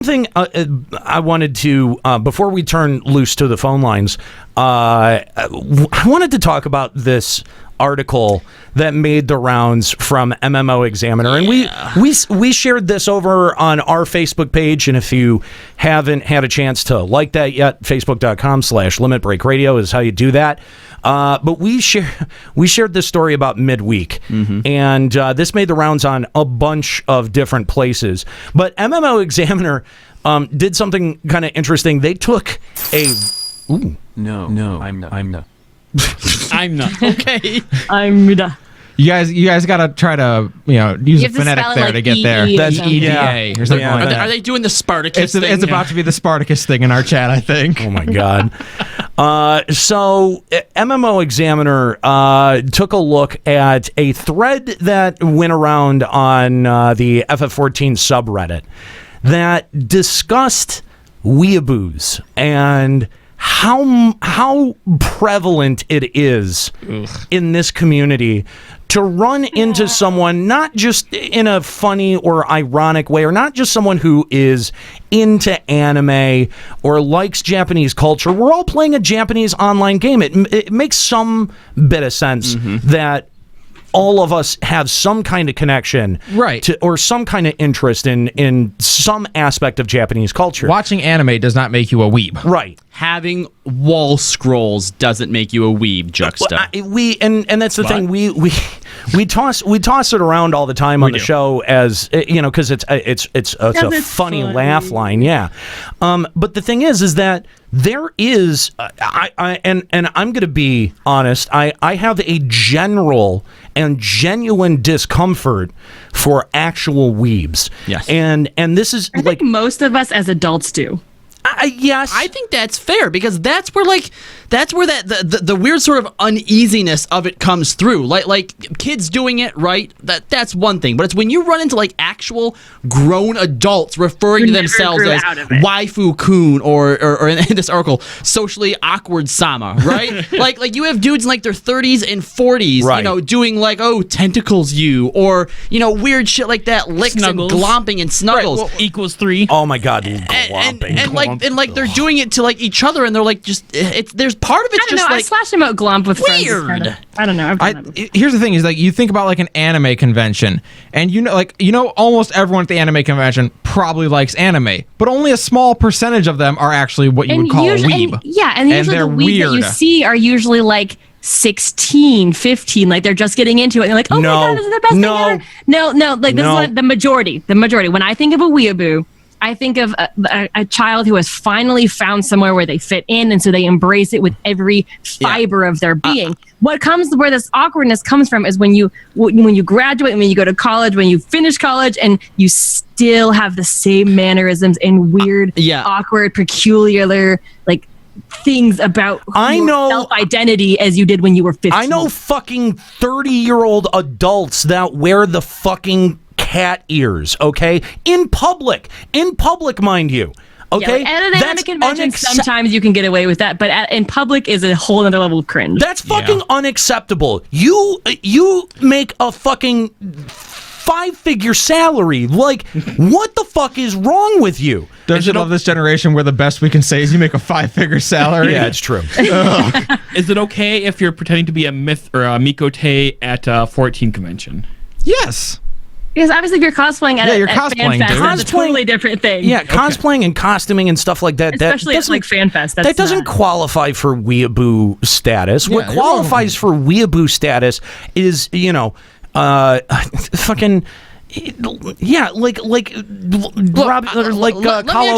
thing I wanted to, before we turn loose to the phone lines, I wanted to talk about this article that made the rounds from MMO Examiner, and we shared this over on our Facebook page, and if you haven't had a chance to like that yet, facebook.com/Limit Break Radio is how you do that. But we shared this story about midweek, and this made the rounds on a bunch of different places. But MMO Examiner did something kind of interesting. They took a No, I'm not. I'm not. Okay. I'm not. You guys gotta try to use a phonetic there like to get there. That's EDA or something like that. Are they doing the Spartacus thing? It's about to be the Spartacus thing in our chat, I think. Oh my God. So MMO Examiner took a look at a thread that went around on the FF14 subreddit that discussed Weeaboos and how prevalent it is in this community to run into someone, not just in a funny or ironic way, or not just someone who is into anime or likes Japanese culture. We're all playing a Japanese online game. It makes some bit of sense that all of us have some kind of connection to, or some kind of interest in some aspect of Japanese culture. Watching anime does not make you a weeb. Right. Having wall scrolls doesn't make you a weeb, Juxta. And that's the thing. We toss it around all the time on the show as because it's a funny laugh line, but the thing is that there is and I'm going to be honest, I have a general and genuine discomfort for actual weebs. Yes. And this is I think most of us as adults do. Yes, I think that's fair because that's where the weird sort of uneasiness of it comes through. Like kids doing it, right? That's one thing, but it's when you run into like actual grown adults referring to themselves as waifu-kun or in this article, socially awkward sama, right? like you have dudes in like their 30s and 40s, doing like tentacles you or weird shit like that, licks snuggles. And glomping and snuggles equals 3. Oh my God, glomping. And they're doing it to like each other, and they're like there's part of it's just like I slash him out glomp with weird. Friends. I don't know. I've done that before. Here's the thing: is like you think about like an anime convention, and almost everyone at the anime convention probably likes anime, but only a small percentage of them are actually what you would call a weeb. And usually the weebs that you see are usually like 16, 15, like they're just getting into it. And you're like, oh my God, this is the best thing ever. No, like this is what the majority. When I think of a weeaboo, I think of a child who has finally found somewhere where they fit in, and so they embrace it with every fiber of their being. Where this awkwardness comes from is when you graduate, when you go to college, when you finish college, and you still have the same mannerisms and weird, awkward, peculiar, like things about your self-identity as you did when you were 15. I know fucking 30-year-old adults that wear the fucking cat ears, okay? In public, mind you. Okay, at an anime convention, sometimes you can get away with that, but in public is a whole other level of cringe. That's fucking unacceptable. You make a fucking 5-figure salary. Like, what the fuck is wrong with you? Don't you love this generation where the best we can say is you make a 5-figure salary? Yeah, it's true. Is it okay if you're pretending to be a myth or a Mikote at a 14 convention? Yes. Because obviously if you're cosplaying at you're cosplaying, FanFest, that's a totally different thing. Yeah, cosplaying and costuming and stuff like that. Especially at like FanFest. That doesn't qualify for weeaboo status. What qualifies for weeaboo status is, fucking... Yeah, like Kahlo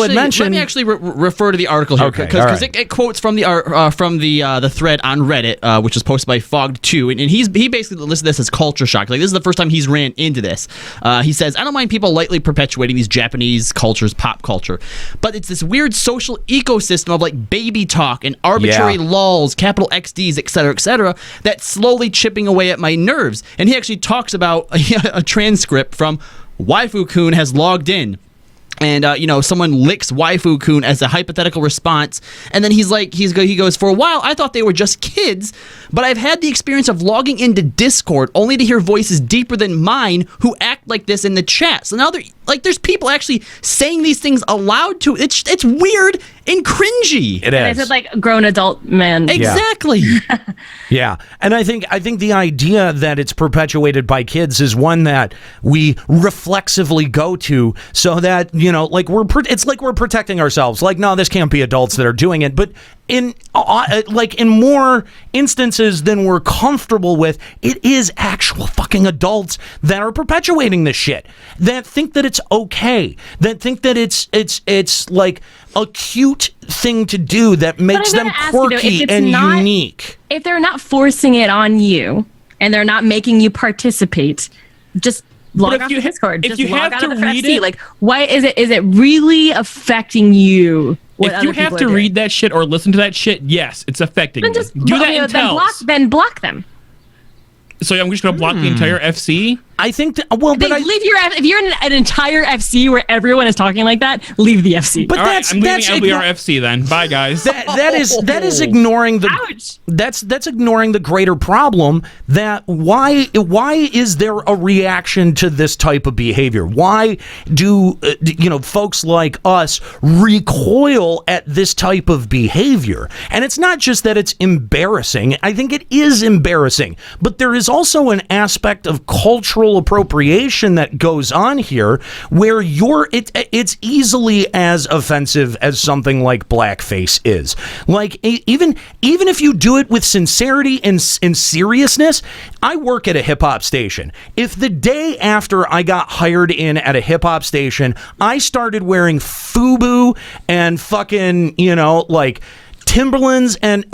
had mentioned. Let me actually refer to the article here because it quotes from the thread on Reddit, which was posted by Fogged2, and he basically listed this as culture shock. Like this is the first time he's ran into this. He says, "I don't mind people lightly perpetuating these Japanese cultures, pop culture, but it's this weird social ecosystem of like baby talk and arbitrary lulls, capital XDs, etc., that's slowly chipping away at my nerves." And he actually talks about a transcript from Waifu-kun has logged in, and someone licks Waifu-kun as a hypothetical response, and then he goes, "For a while I thought they were just kids, but I've had the experience of logging into Discord only to hear voices deeper than mine who act like this in the chat. So now they're Like, there's people actually saying these things aloud to it's weird and cringy. It is. And I said, like, grown adult men. Exactly. Yeah. And I think the idea that it's perpetuated by kids is one that we reflexively go to, so that, you know, like it's like we're protecting ourselves. Like, no, this can't be adults that are doing it. But in more instances than we're comfortable with, it is actual fucking adults that are perpetuating this shit, that think that it's okay, that think that it's like a cute thing to do that makes them quirky and unique. If they're not forcing it on you and they're not making you participate, just log off the Discord. Just log out of the FC. Like, why is it really affecting you? If you have to read that shit or listen to that shit, yes, it's affecting you. Just do that in tells. Then block them. So I'm just going to block the entire FC? I think that, if you're in an entire FC where everyone is talking like that, leave the FC. But I'm leaving LBR FC then. Bye, guys. That is ignoring the that's ignoring the greater problem. That why is there a reaction to this type of behavior? Why do folks like us recoil at this type of behavior? And it's not just that it's embarrassing. I think it is embarrassing, but there is also an aspect of cultural appropriation that goes on here, where it's easily as offensive as something like blackface is. Like, even if you do it with sincerity and seriousness. I work at a hip-hop station. If the day after I got hired in at a hip-hop station, I started wearing FUBU and fucking, like Timberlands, and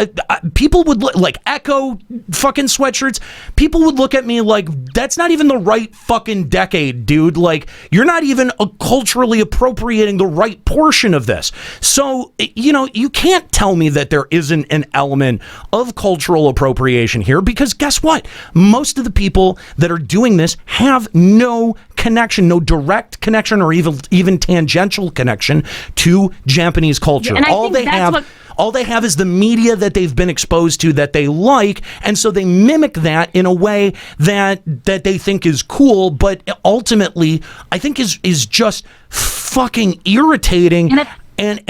people would look like Echo fucking sweatshirts. People would look at me like, that's not even the right fucking decade, dude. Like, you're not even culturally appropriating the right portion of this. So, you can't tell me that there isn't an element of cultural appropriation here, because guess what? Most of the people that are doing this have no connection, no direct connection, or even tangential connection to Japanese culture. And all they have is the media that they've been exposed to that they like, and so they mimic that in a way that they think is cool, but ultimately I think is just fucking irritating. And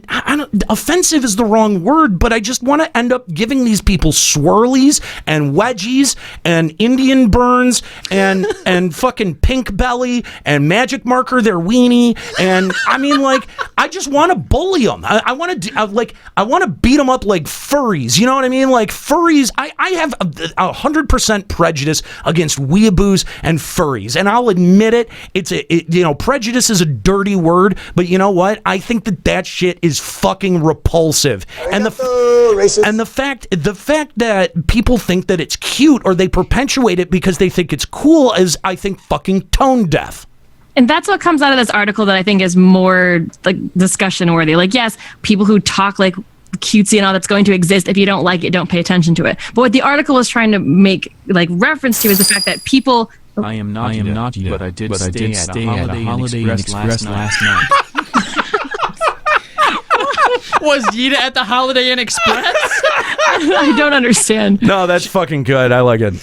I don't, offensive is the wrong word, but I just want to end up giving these people swirlies and wedgies and Indian burns and fucking pink belly and magic marker their weenie, and I mean, like, I just want to bully them. I want to beat them up like furries. You know what I mean? Like furries. I have 100% prejudice against weeaboos and furries, and I'll admit it. Prejudice is a dirty word, but you know what? I think that shit is fucking repulsive. And the fact that people think that it's cute or they perpetuate it because they think it's cool is, I think, fucking tone deaf. And that's what comes out of this article that I think is more like discussion worthy. Like, yes, people who talk like cutesy and all that's going to exist. If you don't like it, don't pay attention to it. But what the article is trying to make like reference to is the fact that people. I am not, but I did stay at a Holiday Inn Express last night. Was Yida at the Holiday Inn Express? I don't understand. No, that's fucking good. I like it.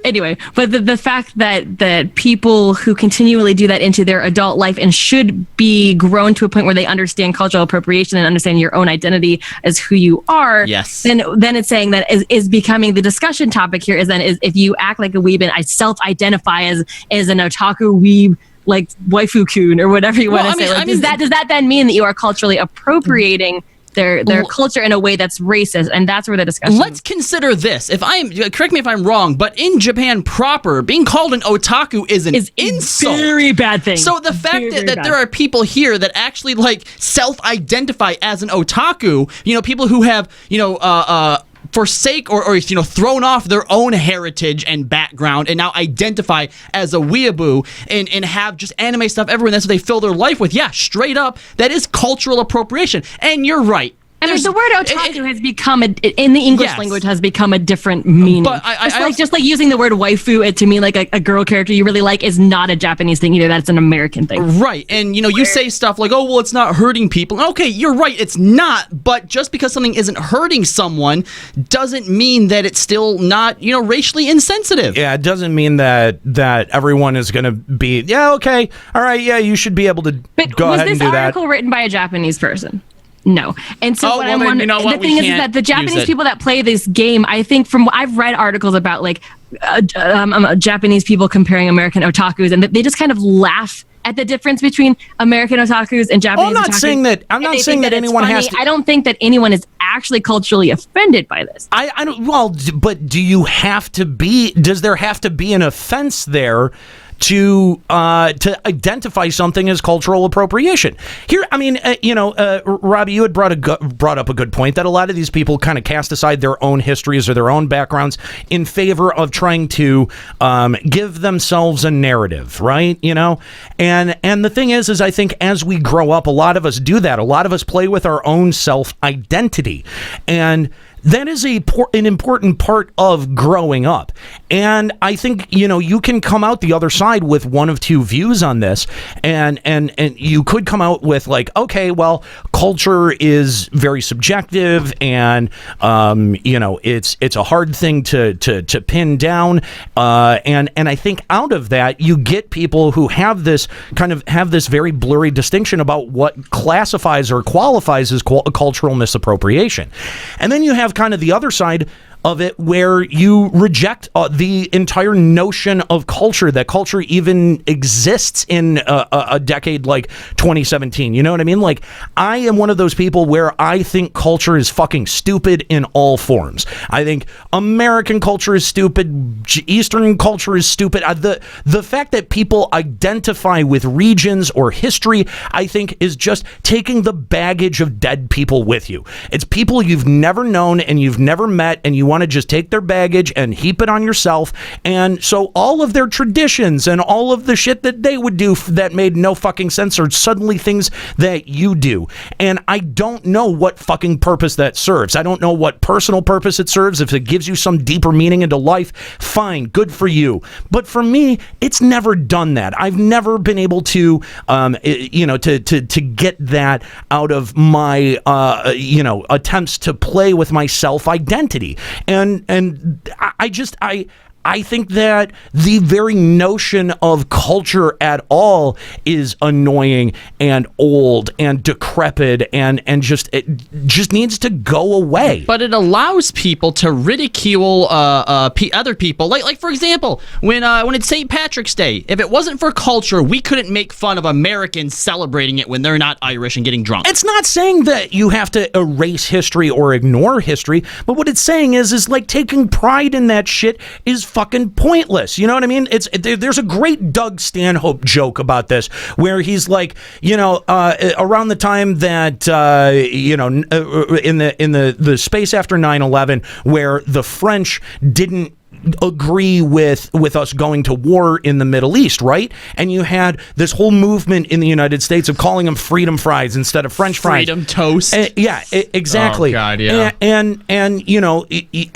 Anyway, but the fact that people who continually do that into their adult life and should be grown to a point where they understand cultural appropriation and understand your own identity as who you are. Yes. Then it's saying that is becoming the discussion topic here is if you act like a weeb and I self-identify as an otaku weeb, like waifu-kun or whatever you want to say. Does that then mean that you are culturally appropriating their culture in a way that's racist? And that's where the discussion. Let's consider this. Correct me if I'm wrong, but in Japan proper, being called an otaku is an insult. Very bad thing. So the fact that there are people here that actually like self-identify as an otaku, people who have forsake or thrown off their own heritage and background and now identify as a weeaboo and have just anime stuff everywhere, and that's what they fill their life with. Yeah, straight up, that is cultural appropriation. And you're right. the word otaku has become in the English language has become a different meaning. But just like using the word waifu to mean like a girl character you really like is not a Japanese thing either. That's an American thing. Right. And you say stuff like, oh, well, it's not hurting people. Okay, you're right, it's not. But just because something isn't hurting someone doesn't mean that it's still not, racially insensitive. Yeah, it doesn't mean that everyone is going to be, okay, all right, yeah, you should be able to go ahead and do that. Was this article written by a Japanese person? No. And so the thing is that the Japanese people that play this game, I think I've read articles about like Japanese people comparing American otakus, and they just kind of laugh at the difference between American otakus and Japanese otakus. I'm not saying that anyone has to. I don't think that anyone is actually culturally offended by this. I don't. Well, but do you have to be? Does there have to be an offense there to identify something as cultural appropriation? Here, I mean, Robbie, you had brought up a good point that a lot of these people kind of cast aside their own histories or their own backgrounds in favor of trying to give themselves a narrative, right? And the thing is I think as we grow up, a lot of us do that. A lot of us play with our own self-identity, and that is an important part of growing up. And I think, you can come out the other side with one of two views on this. And you could come out with like, okay, well, culture is very subjective and, it's a hard thing to pin down. And I think out of that, you get people who have this very blurry distinction about what classifies or qualifies as cultural misappropriation. And then you have kind of the other side of it where you reject the entire notion of culture, that culture even exists in a decade like 2017. You know what I mean? Like, I am one of those people where I think culture is fucking stupid in all forms. I think American culture is stupid. Eastern culture is stupid. The fact that people identify with regions or history, I think, is just taking the baggage of dead people with you. It's people you've never known and you've never met, and you want to just take their baggage and heap it on yourself. And so all of their traditions and all of the shit that they would do that made no fucking sense are suddenly things that you do. And I don't know what fucking purpose that serves. I don't know what personal purpose it serves. If it gives you some deeper meaning into life, fine, good for you. But for me, it's never done that. I've never been able to, to get that out of my, attempts to play with my self-identity. And I think that the very notion of culture at all is annoying and old and decrepit and it needs to go away. But it allows people to ridicule other people. Like for example, when it's St. Patrick's Day, if it wasn't for culture, we couldn't make fun of Americans celebrating it when they're not Irish and getting drunk. It's not saying that you have to erase history or ignore history, but what it's saying is like taking pride in that shit is fucking pointless. You know what I mean? There's a great Doug Stanhope joke about this where he's like, around the time that in the space after 9/11, where the French didn't agree with us going to war in the Middle East, right? And you had this whole movement in the United States of calling them freedom fries instead of French fries. Freedom toast. Exactly. Oh, God, yeah. And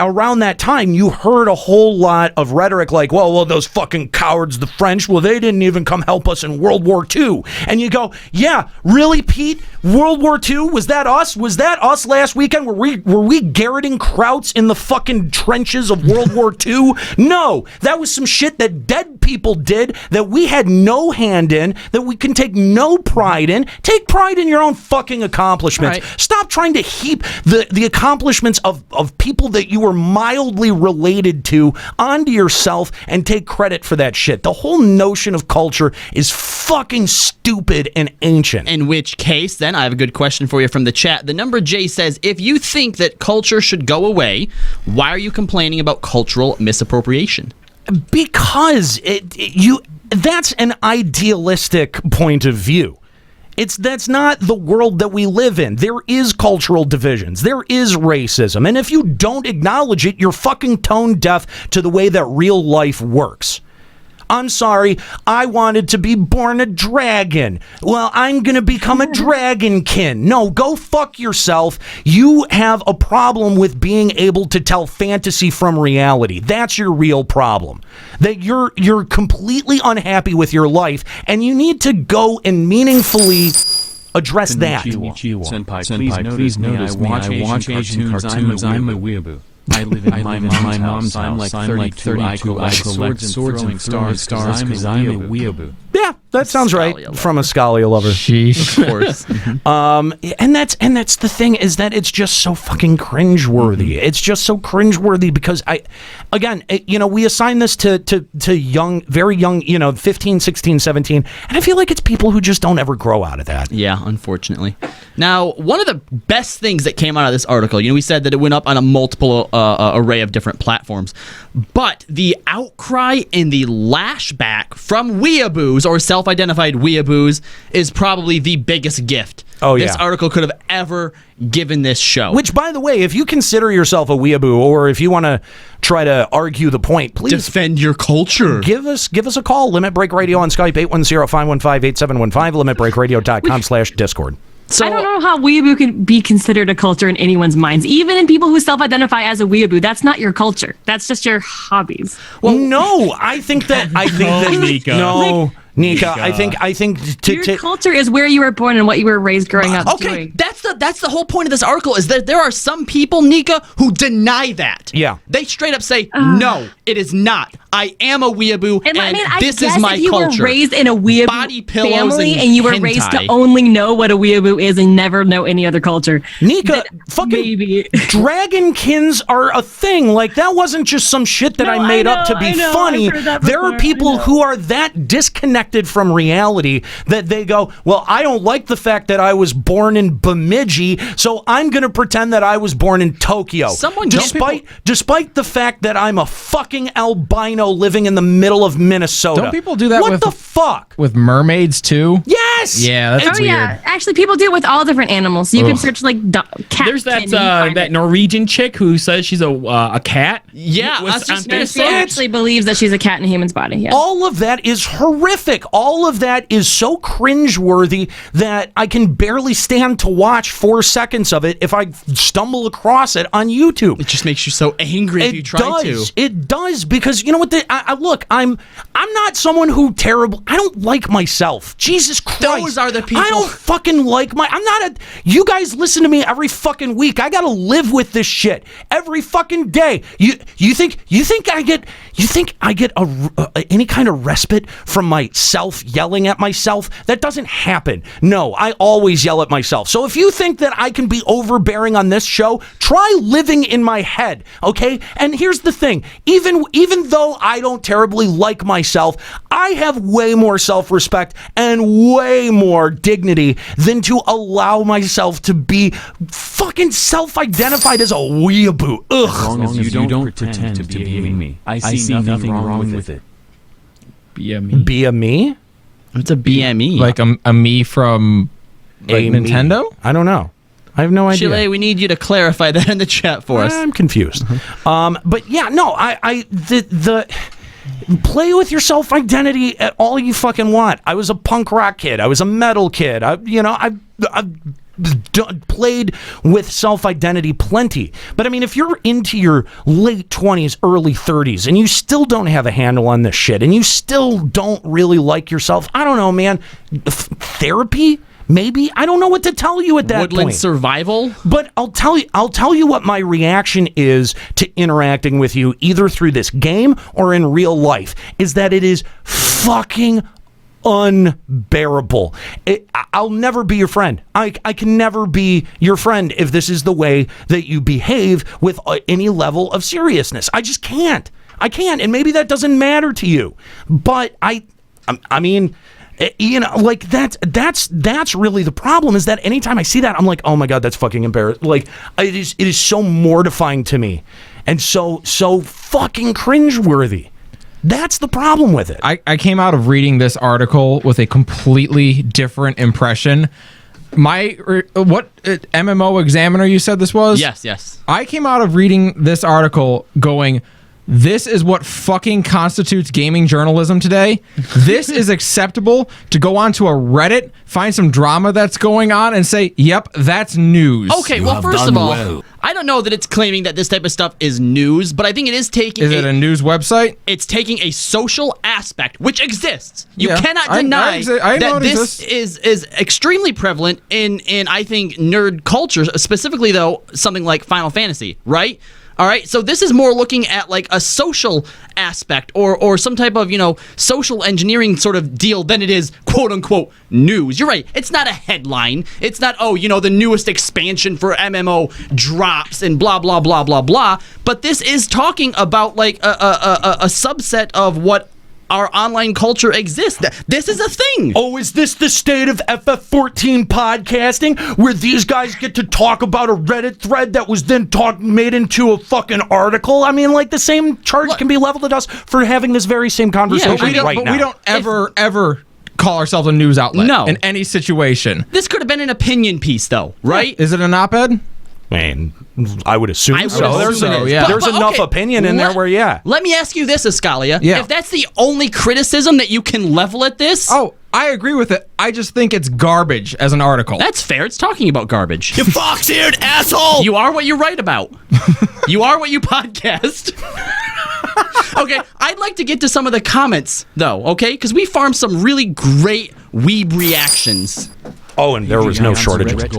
around that time, you heard a whole lot of rhetoric like, well, those fucking cowards, the French, well, they didn't even come help us in World War II. And you go, yeah, really, Pete? World War II? Was that us? Was that us last weekend? Were we garroting Krauts in the fucking trenches of World War II? No, that was some shit that dead people did that we had no hand in, that we can take no pride in. Take pride in your own fucking accomplishments. Right. Stop trying to heap the accomplishments of people that you were mildly related to onto yourself and take credit for that shit. The whole notion of culture is fucking stupid and ancient. In which case, then, I have a good question for you from the chat. The number J says, if you think that culture should go away, why are you complaining about cultural misappropriation? Because that's an idealistic point of view. That's not the world that we live in. There is cultural divisions. There is racism. And if you don't acknowledge it, you're fucking tone deaf to the way that real life works. I'm sorry, I wanted to be born a dragon. Well, I'm going to become a dragonkin. No, go fuck yourself. You have a problem with being able to tell fantasy from reality. That's your real problem. That you're completely unhappy with your life, and you need to go and meaningfully address that. Senpai, please notice me. I watch Asian cartoons. I'm a weeaboo. I live in my mom's house. I'm like 32. I collect swords and throwing stars because I'm a weeaboo. Yeah, that sounds right from a Scalia lover. Sheesh. Of course. And that's the thing, is that it's just so fucking cringeworthy. It's just so cringeworthy because we assign this to young, very young, 15, 16, 17, and I feel like it's people who just don't ever grow out of that. Yeah, unfortunately. Now, one of the best things that came out of this article, we said that it went up on a multiple array of different platforms, but the outcry and the lashback from Weeaboos, or self-identified Weeaboos, is probably the biggest gift this article could have ever given this show. Which, by the way, if you consider yourself a weeaboo, or if you want to try to argue the point, please defend your culture. Give us a call. Limit Break Radio on Skype, 810-515-8715, limitbreakradio.com/Discord. So, I don't know how weeaboo can be considered a culture in anyone's minds. Even in people who self-identify as a weeaboo, that's not your culture. That's just your hobbies. Well, no, I think that Nika. No. Nika, I think your culture is where you were born and what you were raised growing up doing. That's the whole point of this article, is that there are some people, Nika, who deny that. Yeah. They straight up say, no, it is not. I am a weeaboo, and this is my culture. If you were raised in a weeaboo family and you were raised to only know what a weeaboo is and never know any other culture, Nika, fucking dragonkins are a thing. Like, that wasn't just some shit that I made up to be funny. There are people who are that disconnected from reality that they go, well, I don't like the fact that I was born in Bemidji, so I'm going to pretend that I was born in Tokyo. Despite the fact that I'm a fucking albino living in the middle of Minnesota. Don't people do that What the fuck? With mermaids too? Yes! Yeah, that's weird. Yeah. Actually, people do it with all different animals. You can search like cat. There's that Norwegian chick who says she's a cat. Yeah, she actually believes that she's a cat in a human's body. Yeah. All of that is horrific. All of that is so cringeworthy that I can barely stand to watch 4 seconds of it if I stumble across it on YouTube. It just makes you so angry if you try to. It does, because you know what? Look, I'm not someone who I don't like myself. Jesus Christ. Those are the people. I don't fucking like you guys listen to me every fucking week. I gotta live with this shit every fucking day. You think I get any kind of respite from myself yelling at myself? That doesn't happen. No, I always yell at myself. So if you think that I can be overbearing on this show, try living in my head, okay? And here's the thing. Even though I don't terribly like myself, I have way more self-respect and way more dignity than to allow myself to be fucking self-identified as a weeaboo. Ugh. As long as you don't pretend to be me, I see nothing wrong with it. Be a me. Be a me? What's a BME? Like a me from Nintendo? I don't know. I have no idea. Chile, we need you to clarify that in the chat for us. I'm confused. But yeah, no, the play with your self-identity at all you fucking want. I was a punk rock kid. I was a metal kid. I've played with self-identity plenty. But I mean, if you're into your late 20s, early 30s, and you still don't have a handle on this shit, and you still don't really like yourself, I don't know, man. Therapy? Maybe. I don't know what to tell you at that Woodland point. survival? But I'll tell you what my reaction is to interacting with you, either through this game or in real life, is that it is fucking unbearable. I'll never be your friend. I can never be your friend if this is the way that you behave with any level of seriousness. I just can't. I can't. And maybe that doesn't matter to you. But I mean, you know, like that's really the problem, is that anytime I see that, I'm like, oh my God, that's fucking embarrassing. Like, it is so mortifying to me and so fucking cringeworthy. That's the problem with it. I came out of reading this article with a completely different impression. What MMO Examiner you said this was? Yes. I came out of reading this article going, This is what fucking constitutes gaming journalism today. This is acceptable to go onto a Reddit, find some drama that's going on, and say, yep, that's news. Okay, well, first of all, I don't know that it's claiming that this type of stuff is news, but I think it is taking... Is it a news website? It's taking a social aspect, which exists. You Yeah, cannot I deny know that this is extremely prevalent in, I think, nerd culture, specifically, though, something like Final Fantasy, right? All right, so this is more looking at like a social aspect or some type of, social engineering sort of deal than it is quote unquote news. You're right. It's not a headline. It's not, the newest expansion for MMO drops and blah, blah, blah, blah, blah. But this is talking about like a subset of what our online culture exists. This is a thing. Oh, is this the state of FF14 podcasting where these guys get to talk about a Reddit thread that was then made into a fucking article? I mean, like the same charge can be leveled at us for having this very same conversation right now. But we don't ever call ourselves a news outlet in any situation. This could have been an opinion piece, though, right? Is it an op-ed? Man, I would assume so. There's enough opinion in there where, Let me ask you this, Escalia. Yeah. If that's the only criticism that you can level at this... Oh, I agree with it. I just think it's garbage as an article. That's fair. It's talking about garbage. You fox-eared asshole! You are what you write about. You are what you podcast. Okay, I'd like to get to some of the comments, though, okay? Because we farmed some really great weeb reactions. Oh, and there was no shortage of it.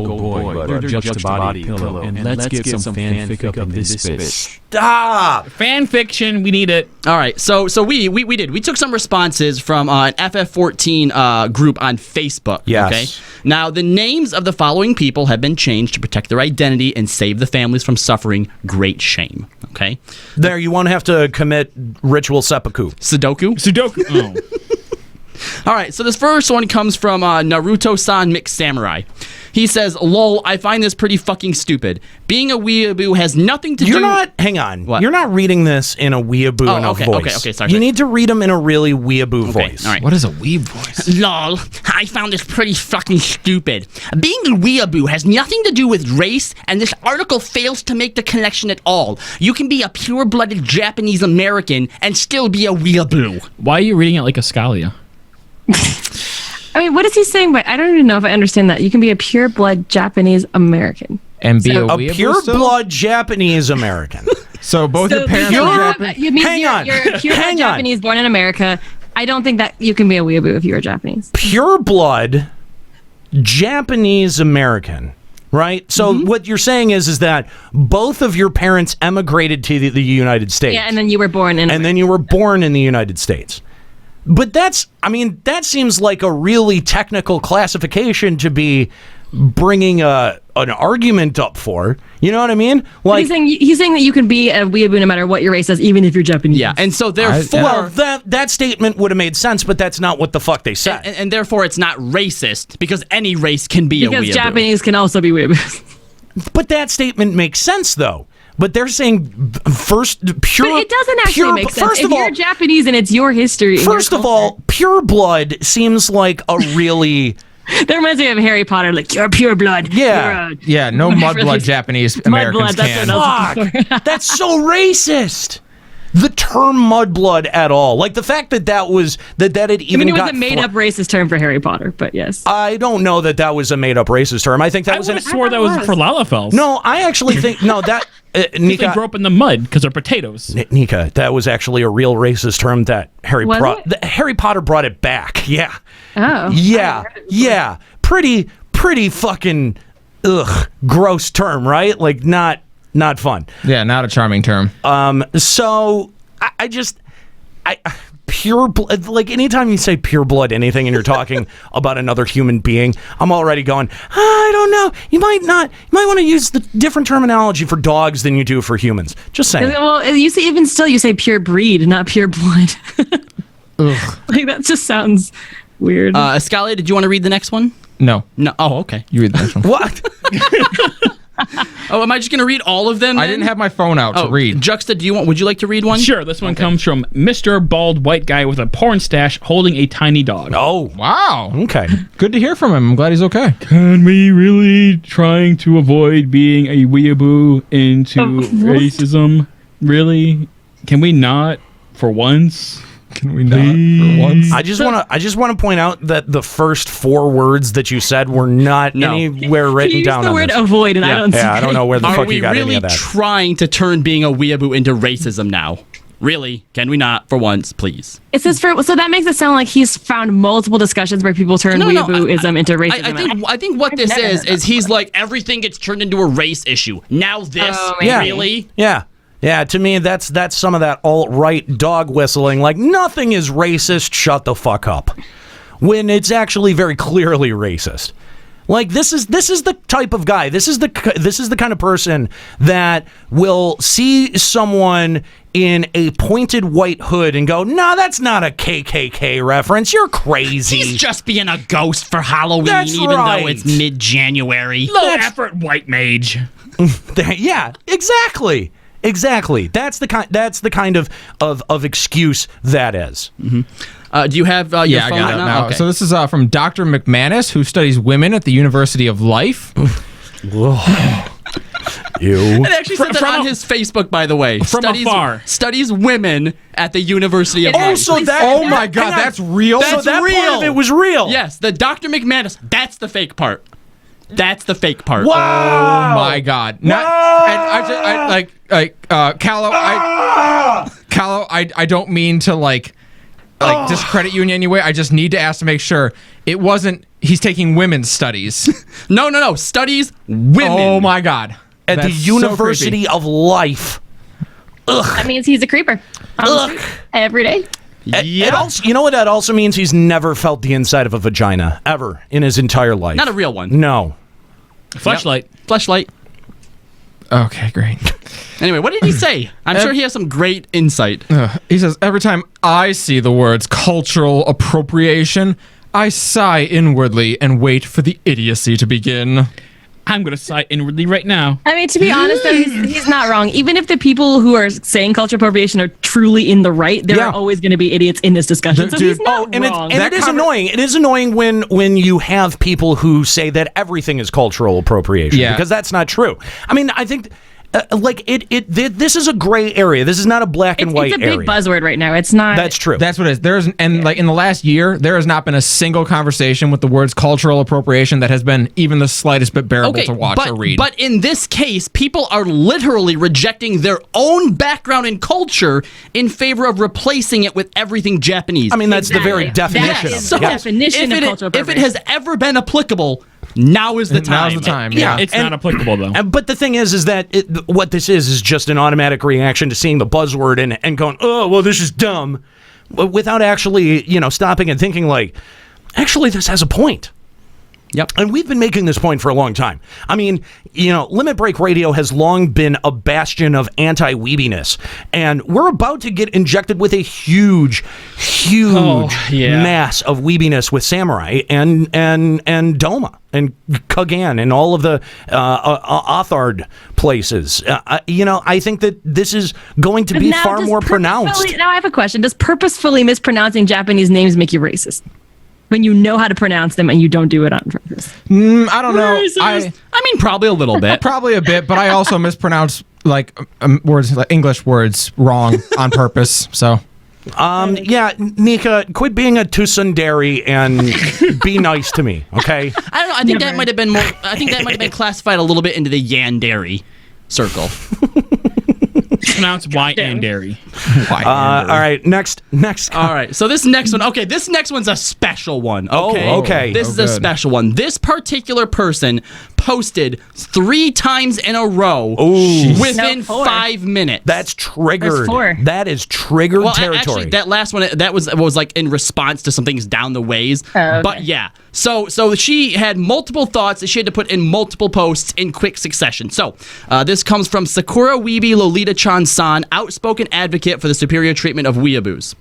Just a body pillow, and let's get some fanfic up in this bitch. Stop! Fan fiction, we need it. All right, so we did. We took some responses from an FF14 group on Facebook. Yes. Okay. Now, the names of the following people have been changed to protect their identity and save the families from suffering great shame. Okay. There, you won't have to commit ritual seppuku. Sudoku. Oh. All right, so this first one comes from Naruto-san Mixed Samurai. He says, lol, I find this pretty fucking stupid. Being a weeaboo has nothing to do... Hang on. What? You're not reading this in a weeaboo enough voice. Okay, sorry. You need to read them in a really weeaboo voice. All right. What is a weeb voice? Lol, I found this pretty fucking stupid. Being a weeaboo has nothing to do with race, and this article fails to make the connection at all. You can be a pure-blooded Japanese American and still be a weeaboo. Why are you reading it like a Scalia? I mean, what is he saying? But I don't even know if I understand that. You can be a pure blood Japanese American and be a pure blood Japanese American. So both your parents are Japanese. You mean you're a pure blood Japanese born in America. I don't think that you can be a weeaboo if you are Japanese. Pure blood Japanese American. Right? So what you're saying is that both of your parents emigrated to the United States. Yeah, and then you were born in America. And then you were born in the United States. But that seems like a really technical classification to be bringing an argument up for. You know what I mean? Like he's saying that you can be a weeaboo no matter what your race is, even if you're Japanese. Yeah, and so therefore... that statement would have made sense, but that's not what the fuck they said. And therefore it's not racist, because any race can be a weeaboo. Because Japanese can also be weeaboos. But that statement makes sense, though. But they're saying first pure... But it doesn't actually make sense. If you're Japanese and it's your history... First of all, pure blood seems like a really... That reminds me of Harry Potter, like, you're pure blood. Yeah. No mudblood Japanese Americans can. Fuck, that's so racist. The term mudblood at all. Like the fact that it even it was a made-up racist term for Harry Potter, but yes. I don't know that was a made-up racist term. I think that was... I would have swore that was for Lalafels. No, I actually think... No, that... Nika, they grew up in the mud because they're potatoes. Nika, that was actually a real racist term that Harry Potter brought it back. Yeah. Oh. Yeah. Pretty fucking gross term, right? Like not fun. Yeah, not a charming term. So I pure blood, like anytime you say pure blood anything and you're talking about another human being, I'm already going, I don't know, you might want to use the different terminology for dogs than you do for humans. Just saying. Well, you say pure breed, not pure blood. Like that just sounds weird. Escalia, did you want to read the next one? No. Oh, okay. You read the next one. What? Oh, am I just going to read all of them then? I didn't have my phone out to read. Juxta, would you like to read one? Sure. This one comes from Mr. Bald White Guy with a porn stash holding a tiny dog. Oh. Wow. Okay. Good to hear from him. I'm glad he's okay. Can we really trying to avoid being a weeaboo into racism? Really? Can we not, for once? Can we not for once? I just want to point out that the first 4 words that you said were not anywhere written you down. The on word this. avoid, and I don't. I don't know where the fuck you got any of that. Are we really trying to turn being a weeaboo into racism now? Really? Can we not, for once, please? It says so that makes it sound like he's found multiple discussions where people turn weeabooism into racism. I think what this is he's like, everything gets turned into a race issue. Now this, really? Yeah. Yeah, to me, that's some of that alt-right dog whistling, like nothing is racist, shut the fuck up, when it's actually very clearly racist. Like this is the type of guy. This is the kind of person that will see someone in a pointed white hood and go, "No, that's not a KKK reference. You're crazy. He's just being a ghost for Halloween, though it's mid-January. Low effort white mage." Yeah, exactly. Exactly. That's the kind of excuse that is. Mm-hmm. Do you have your phone I got it now? Okay. So this is from Dr. McManus, who studies women at the University of Life. Ew. It actually said that on his Facebook, by the way. From afar. Studies women at the University of Life. Oh my God, that's real? That's that real. part of it was real. Yes, the Dr. McManus. That's the fake part. That's the fake part. Wow. Oh my God! Callow. I don't mean to discredit you in any way. I just need to ask to make sure it wasn't. He's taking women's studies. No. Studies women. Oh my God! At the University of Life. Ugh. That means he's a creeper. Honestly, every day. Yeah. It also, you know what that also means? He's never felt the inside of a vagina ever in his entire life. Not a real one. No. Fleshlight. Fleshlight. Okay, great. Anyway, what did he say? I'm sure he has some great insight. He says, every time I see the words cultural appropriation, I sigh inwardly and wait for the idiocy to begin. I'm going to sigh inwardly right now. I mean, to be honest, though, he's not wrong. Even if the people who are saying cultural appropriation are truly in the right, there are always going to be idiots in this discussion. So he's not wrong. And it is annoying. It is annoying when you have people who say that everything is cultural appropriation, because that's not true. I mean, I think this is a gray area. This is not a black and white area. It's a big buzzword right now. It's not. That's true. That's what it is. In the last year, there has not been a single conversation with the words cultural appropriation that has been even the slightest bit bearable to watch or read. But in this case, people are literally rejecting their own background and culture in favor of replacing it with everything Japanese. I mean, that's the very definition of it. So definition of cultural appropriation. If it has ever been applicable, now is the time. Now's the time. Yeah. It's not applicable, though. But the thing is that what this is just an automatic reaction to seeing the buzzword and going, oh, well, this is dumb, without actually, stopping and thinking like, actually, this has a point. Yep. And we've been making this point for a long time. I mean, Limit Break Radio has long been a bastion of anti-weebiness. And we're about to get injected with a huge mass of weebiness with Samurai and Doma and Kagan and all of the Othard places. I think that this is going to be far more pronounced. Now I have a question. Does purposefully mispronouncing Japanese names make you racist? When you know how to pronounce them and you don't do it on purpose. I don't know. I mean, probably a little bit. Probably a bit, but I also mispronounce words, like English words, wrong on purpose. So, Nika, quit being a tsundere and be nice to me, okay? I don't know. I think that might have been more. I think that might have been classified a little bit into the yandere circle. Pronounced yandere. All right, next. All right, so this next one. Okay, this next one's a special one. Okay. Okay. This is a special one. This particular person posted 3 times in a row within 5 minutes. That's triggered. There's 4. That is triggered territory. Actually, that last one that was like in response to some things down the ways. Okay. But yeah, so she had multiple thoughts that she had to put in multiple posts in quick succession. So this comes from Sakura Weeby Lolita-chan-san, outspoken advocate for the superior treatment of weeaboos.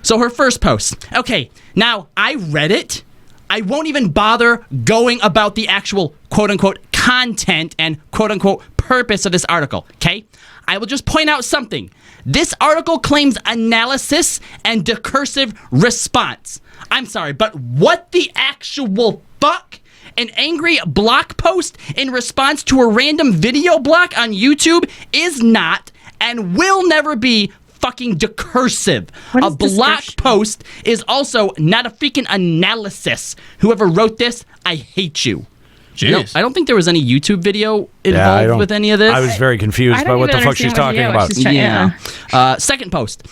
So her first post. Okay, now I read it. I won't even bother going about the actual quote-unquote content and quote-unquote purpose of this article, okay? I will just point out something. This article claims analysis and discursive response. I'm sorry, but what the actual fuck? An angry block post in response to a random video block on YouTube is not and will never be fucking decursive. What A is block discursive? post is also not a freaking analysis. Whoever wrote this, I hate you. Jeez. I don't think there was any YouTube video involved with any of this. I was very confused by what the fuck she's talking about. Second post.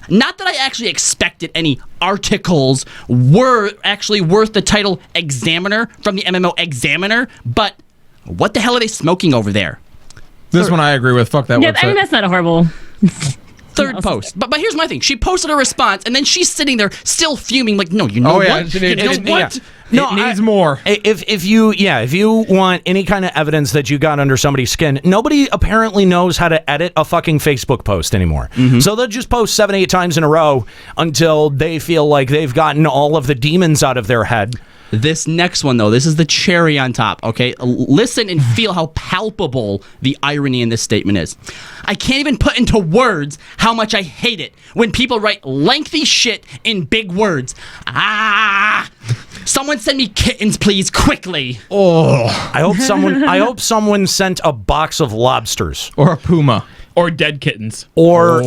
Not that I actually expected any articles were actually worth the title Examiner from the MMO Examiner, but what the hell are they smoking over there? This one I agree with. Fuck that website. I mean, that's not a horrible. Third post. But here's my thing. She posted a response, and then she's sitting there still fuming like, no, you know what? It needs more. If you want any kind of evidence that you got under somebody's skin, nobody apparently knows how to edit a fucking Facebook post anymore. So they'll just post 7-8 times in a row until they feel like they've gotten all of the demons out of their head. This next one, though, this is the cherry on top, okay? Listen and feel how palpable the irony in this statement is. I can't even put into words how much I hate it when people write lengthy shit in big words. Someone send me kittens, please, quickly. I hope someone sent a box of lobsters. Or a puma. Or dead kittens. Or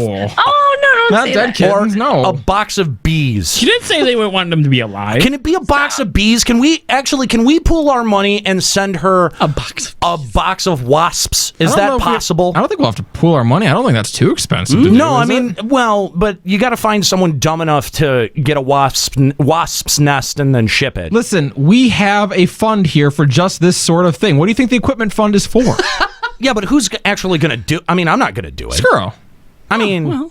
Not dead kittens, no. a box of bees. She didn't say they would want them to be alive. Can it be a box of bees? Can we pool our money and send her A box of wasps? Is that possible? I don't think we'll have to pool our money. I don't think that's too expensive to do, No, I is mean, it? well, but you got to find someone dumb enough to get a wasp's nest and then ship it. Listen, we have a fund here for just this sort of thing. What do you think the equipment fund is for? Yeah, but who's actually going to do? I mean, I'm not going to do it. Squirrel. I mean,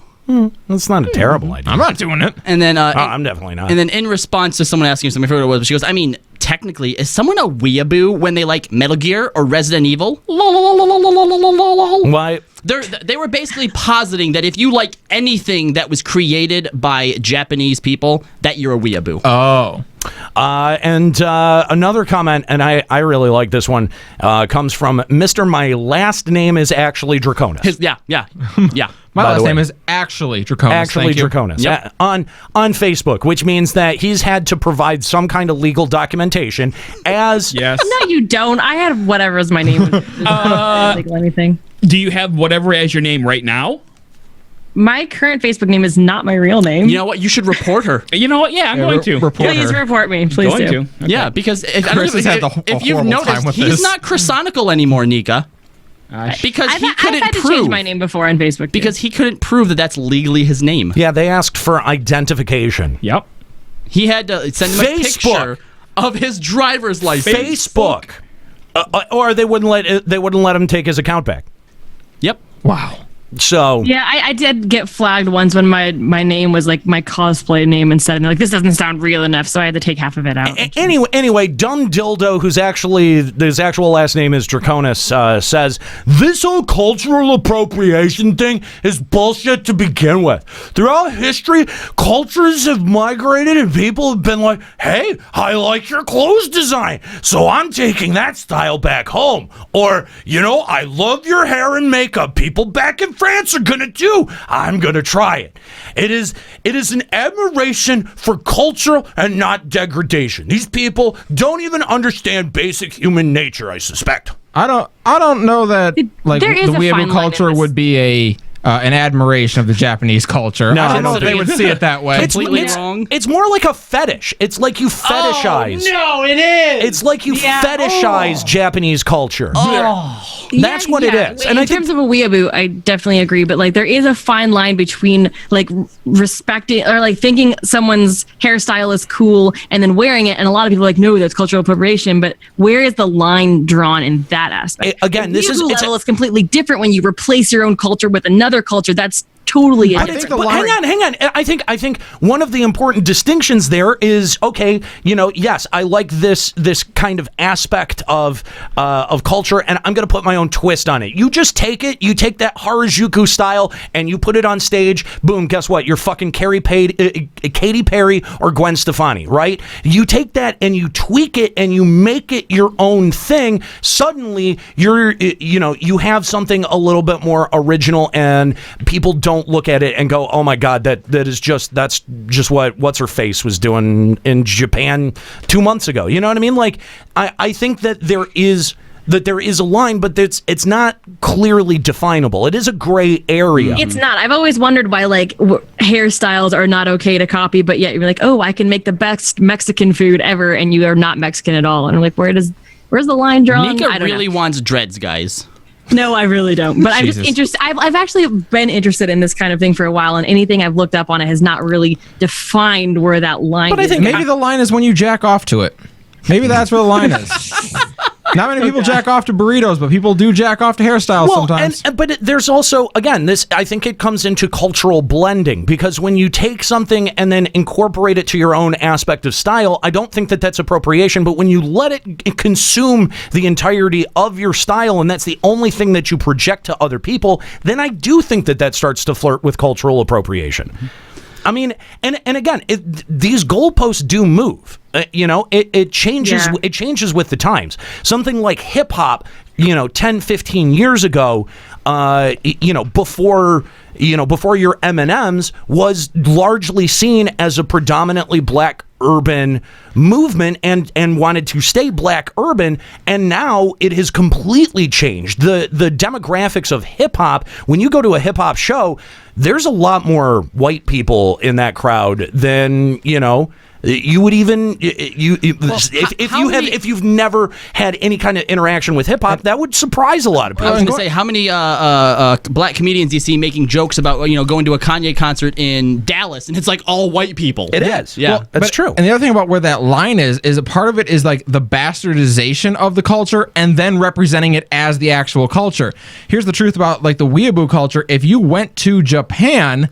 that's not a terrible idea. I'm not doing it. And then, I'm definitely not. And then in response to someone asking something, I forgot what it was, but she goes, I mean, technically, is someone a weeaboo when they like Metal Gear or Resident Evil? Why? They were basically positing that if you like anything that was created by Japanese people, that you're a weeaboo. Oh. And another comment, and I really like this one, comes from Mr. My last name is actually Draconis. Yeah. My By the last way. name is actually Draconis. Actually Thank you. Draconis. Yep. On Facebook, which means that he's had to provide some kind of legal documentation as... Yes. No, you don't. I had whatever is my name. It's not legal anything. Do you have whatever as your name right now? My current Facebook name is not my real name. You know what? You should report her. You know what? Yeah, I'm going to. report Please her. report me. Please Going do. to. Okay. Yeah, because if Chris has had a you've horrible noticed, time with he's this. not Chrysonical anymore, Nika. Because he I've couldn't had to prove. change my name before on Facebook. too. Because he couldn't prove that that's legally his name. Yeah, they asked for identification. Yep. He had to send him a Facebook. picture of his driver's license. Facebook. Or they wouldn't let him take his account back. Yep. Wow. So Yeah, I did get flagged once when my name was like my cosplay name instead. And they're like, this doesn't sound real enough, so I had to take half of it out. Anyway, Dumb Dildo, his actual last name is Draconis, says, this whole cultural appropriation thing is bullshit to begin with. Throughout history, cultures have migrated and people have been like, hey, I like your clothes design, so I'm taking that style back home. Or, I love your hair and makeup. People back in France are gonna do. I'm gonna try it. It is an admiration for culture and not degradation. These people don't even understand basic human nature, I suspect. I don't know that like There the is a fine weeaboo line in culture this. would be an admiration of the Japanese culture. No, I I don't know don't if they think- would see it that way. Completely wrong. It's more like a fetish. It's like you fetishize. No, it is. It's like you fetishize Japanese culture. That's what it is. In terms of a weeaboo, I definitely agree. But like, there is a fine line between like respecting or like thinking someone's hairstyle is cool and then wearing it. And a lot of people are like, no, that's cultural appropriation. But where is the line drawn in that aspect? Again, the this is weeaboo it's level is completely different when you replace your own culture with another culture. That's totally a I different. think the But line- hang on. I think one of the important distinctions there is, okay, yes, I like this kind of aspect of culture, and I'm going to put my own twist on it. You just take it, you take that Harajuku style, and you put it on stage. Boom! Guess what? You're fucking Katy Perry or Gwen Stefani, right? You take that and you tweak it and you make it your own thing. Suddenly, you have something a little bit more original, and people don't look at it and go, oh my god, that's just what what's her face was doing in Japan 2 months ago. You know what I mean? Like I think that there is that there is a line, but it's not clearly definable. It is a gray area. It's not. I've always wondered why like hairstyles are not okay to copy, but yet you're like, oh, I can make the best Mexican food ever, and you are not Mexican at all. And I'm like, where's the line drawn? Nika really wants dreads, guys. No, I really don't. But I'm just interested. I've actually been interested in this kind of thing for a while, and anything I've looked up on it has not really defined where that line is. But I think maybe the line is when you jack off to it. Maybe that's where the line is. Not many people jack off to burritos, but people do jack off to hairstyles sometimes. But there's also, again, this. I think it comes into cultural blending, because when you take something and then incorporate it to your own aspect of style, I don't think that that's appropriation. But when you let it consume the entirety of your style, and that's the only thing that you project to other people, then I do think that starts to flirt with cultural appropriation. I mean, and again, these goalposts do move. It changes. Yeah. It changes with the times. Something like hip hop, 10, 15 years ago, before your M&Ms, was largely seen as a predominantly black urban movement and wanted to stay black urban, and now it has completely changed. The demographics of hip hop, when you go to a hip hop show, there's a lot more white people in that crowd than you would even if you've never had any kind of interaction with hip hop, that would surprise a lot of people. I was going to say, how many black comedians do you see making jokes about going to a Kanye concert in Dallas, and it's like all white people? It is. Yeah, well, that's true. And the other thing about where that line is a part of it is like the bastardization of the culture and then representing it as the actual culture. Here's the truth about like the weeaboo culture. If you went to Japan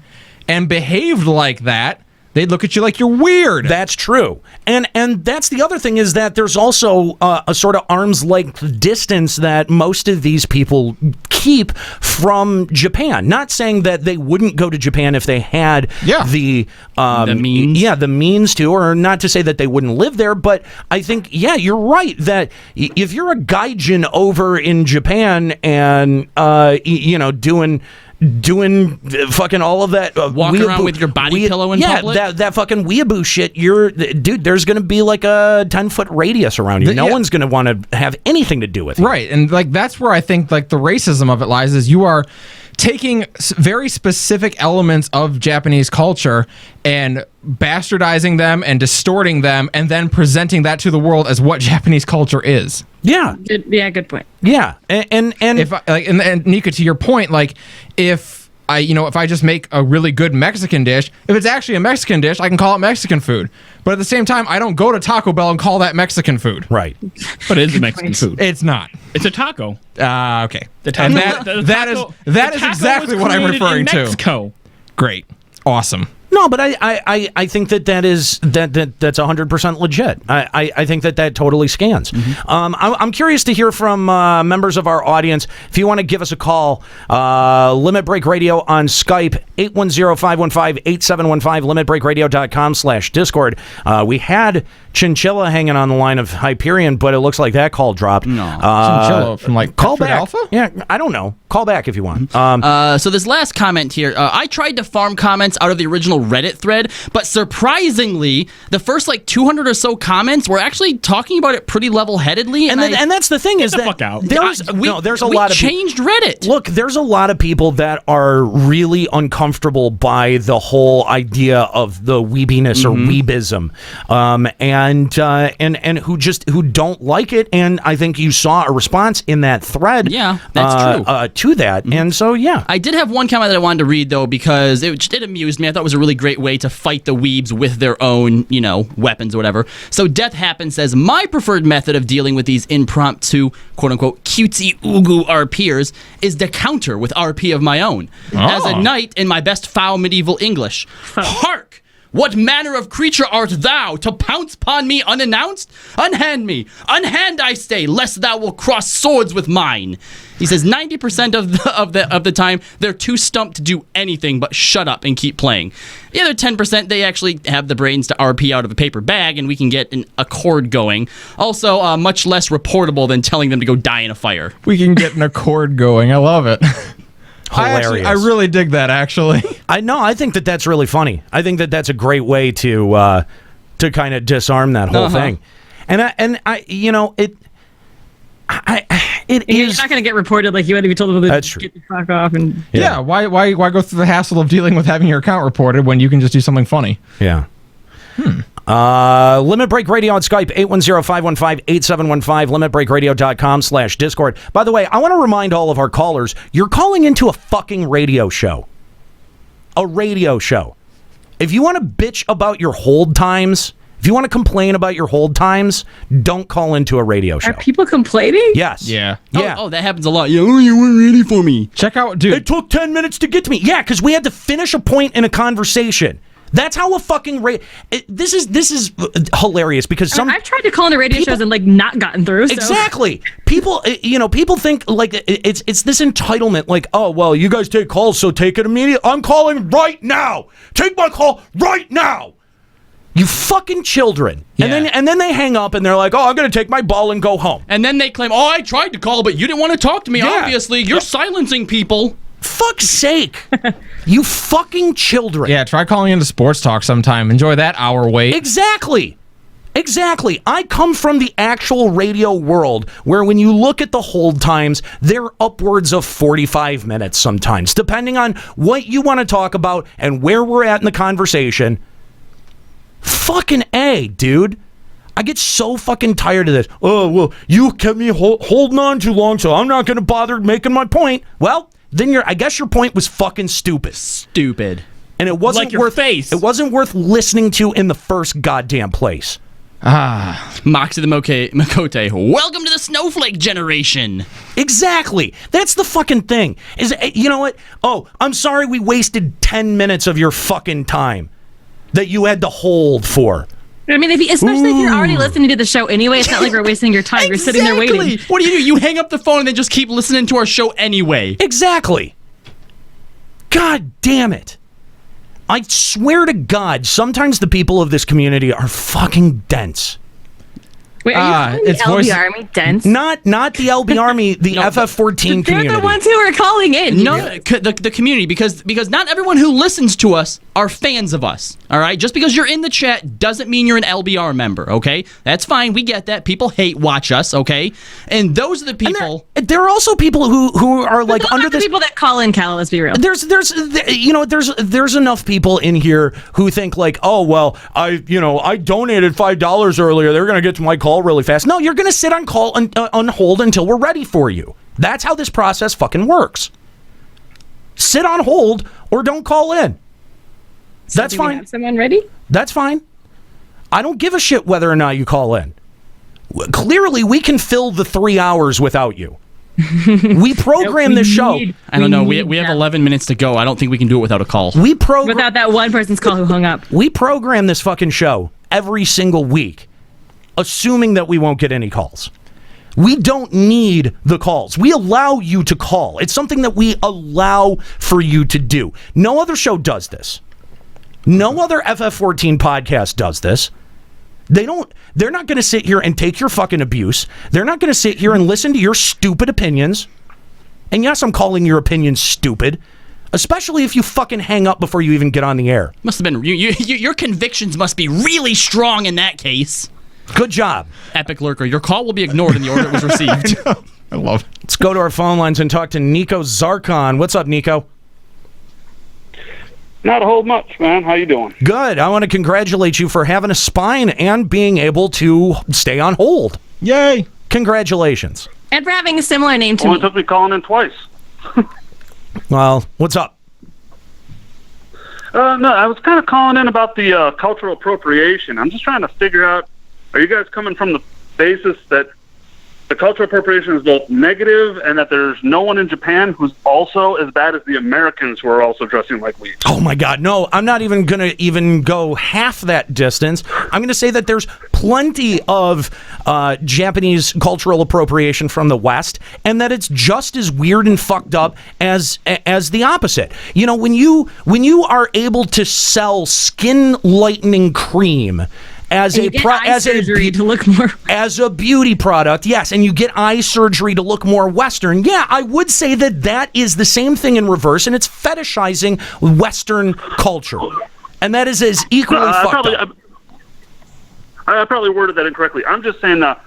and behaved like that, they'd look at you like you're weird. That's true. And that's the other thing, is that there's also a sort of arm's length distance that most of these people keep from Japan. Not saying that they wouldn't go to Japan if they had the means. Yeah, the means to, or not to say that they wouldn't live there, but I think, you're right, that if you're a gaijin over in Japan and, doing fucking all of that, walking around with your body pillow in public. that fucking weeaboo shit. Dude, there's gonna be like a 10-foot radius around you. No one's gonna want to have anything to do with it. Right, and like that's where I think like the racism of it lies, is you are taking very specific elements of Japanese culture and bastardizing them and distorting them, and then presenting that to the world as what Japanese culture is. Yeah. Good point. Yeah, and if and Nika, to your point, like if I just make a really good Mexican dish, if it's actually a Mexican dish, I can call it Mexican food. But at the same time, I don't go to Taco Bell and call that Mexican food. Right. But it is a Mexican food. It's not. It's a taco. Okay. The taco. That is exactly what I'm referring to. Mexico. Great. Awesome. No, but I think that's 100% legit. I think that totally scans. Mm-hmm. I'm curious to hear from members of our audience. If you want to give us a call, Limit Break Radio on Skype, 810-515-8715, limitbreakradio.com/Discord. We had Chinchilla hanging on the line of Hyperion, but it looks like that call dropped. No. Chinchilla from like call back. Alpha? Yeah, I don't know. Call back if you want. So this last comment here, I tried to farm comments out of the original Reddit thread, but surprisingly, the first like 200 or so comments were actually talking about it pretty level-headedly. And that's the thing, is that fuck out. There's a lot of changed Reddit. Look, there's a lot of people that are really uncomfortable by the whole idea of the weebiness or weebism, and who don't like it. And I think you saw a response in that thread. Yeah, that's true. To that, and so I did have one comment that I wanted to read though, because it amused me. I thought it was a really great way to fight the weebs with their own, weapons or whatever. So Death Happen says, my preferred method of dealing with these impromptu, quote unquote, cutesy ugu RPers is to counter with RP of my own. As a knight in my best foul medieval English. Hark! What manner of creature art thou, to pounce upon me unannounced? Unhand me, unhand I stay, lest thou will cross swords with mine. He says 90% of the time they're too stumped to do anything but shut up and keep playing. The other 10%, they actually have the brains to RP out of a paper bag, and we can get a chord going. Also, much less reportable than telling them to go die in a fire. We can get an accord going. I love it. Hilarious. I really dig that, actually. I think that's really funny. I think that's a great way to kind of disarm that whole thing. And I You're not going to get reported like you had to be told to get the fuck off. And yeah, why go through the hassle of dealing with having your account reported when you can just do something funny? Yeah. Limit Break Radio on Skype, 810-515-8715, limitbreakradio.com/Discord. By the way, I want to remind all of our callers, you're calling into a fucking radio show. A radio show. If you want to bitch about your hold times, if you want to complain about your hold times, don't call into a radio show. Are people complaining? Yes. Yeah. Oh, that happens a lot. Yeah, you weren't ready for me. Check out, dude. It took 10 minutes to get to me. Yeah, because we had to finish a point in a conversation. That's how a fucking this is hilarious because I've tried to call into radio shows and not gotten through. So. Exactly. People, people think like it's this entitlement. Like, oh well, you guys take calls, so take it immediately. I'm calling right now. Take my call right now. You fucking children. Yeah. And then they hang up and they're like, oh, I'm gonna take my ball and go home. And then they claim, oh, I tried to call, but you didn't want to talk to me. Yeah. Obviously, you're silencing people. Fuck's sake. You fucking children. Yeah, try calling into sports talk sometime. Enjoy that hour wait. Exactly. I come from the actual radio world where when you look at the hold times, they're upwards of 45 minutes sometimes, depending on what you want to talk about and where we're at in the conversation. Fucking A, dude. I get so fucking tired of this. Oh, well, you kept me holding on too long, so I'm not going to bother making my point. Well, then I guess your point was fucking stupid. Stupid. And it wasn't Like your face. It wasn't worth listening to in the first goddamn place. Moxie the Makote. Welcome to the snowflake generation. Exactly. That's the fucking thing. You know what? Oh, I'm sorry we wasted 10 minutes of your fucking time that you had to hold for. I mean, especially if you're already listening to the show anyway, it's not like we're wasting your time. You're sitting there waiting. What do? You hang up the phone and then just keep listening to our show anyway. Exactly. God damn it. I swear to God, sometimes the people of this community are fucking dense. Wait, are you calling the LB Army dense? Not the LB Army, the FF14 community. They're the ones who are calling in. No, the community, because not everyone who listens to us are fans of us, all right? Just because you're in the chat doesn't mean you're an LBR member, okay? That's fine. We get that. People watch us, okay? And those are the people... There are also people who are like those under the people that call in, Cal, let's be real. There's enough people in here who think like, oh, well, I donated $5 earlier. They're going to get to my call really fast. No, you're going to sit on call on hold until we're ready for you. That's how this process fucking works. Sit on hold or don't call in. So that's fine. Have someone ready? That's fine. I don't give a shit whether or not you call in. Clearly, we can fill the 3 hours without you. We program the show. I don't know. We have 11 minutes to go. I don't think we can do it without a call. Without that one person's call who hung up. We program this fucking show every single week, assuming that we won't get any calls. We don't need the calls. We allow you to call. It's something that we allow for you to do. No other show does this. No other FF14 podcast does this. They're not going to sit here and take your fucking abuse. They're not going to sit here and listen to your stupid opinions. And yes, I'm calling your opinions stupid, especially if you fucking hang up before you even get on the air. Must have been your convictions must be really strong in that case. Good job. Epic Lurker. Your call will be ignored in the order it was received. I love it. Let's go to our phone lines and talk to Nico Zarkon. What's up, Nico? Not a whole much, man. How you doing? Good. I want to congratulate you for having a spine and being able to stay on hold. Yay. Congratulations. And for having a similar name to me. It took me calling in twice. Well, what's up? No, I was kind of calling in about the cultural appropriation. I'm just trying to figure out, are you guys coming from the basis that the cultural appropriation is both negative and that there's no one in Japan who's also as bad as the Americans who are also dressing like weebs? Oh my God, no, I'm not even going to go half that distance. I'm going to say that there's plenty of Japanese cultural appropriation from the West, and that it's just as weird and fucked up as the opposite. You know, when you are able to sell skin lightening cream as a beauty product, yes, and you get eye surgery to look more Western. Yeah, I would say that is the same thing in reverse, and it's fetishizing Western culture, and that is as equally fucked up. I probably worded that incorrectly. I'm just saying that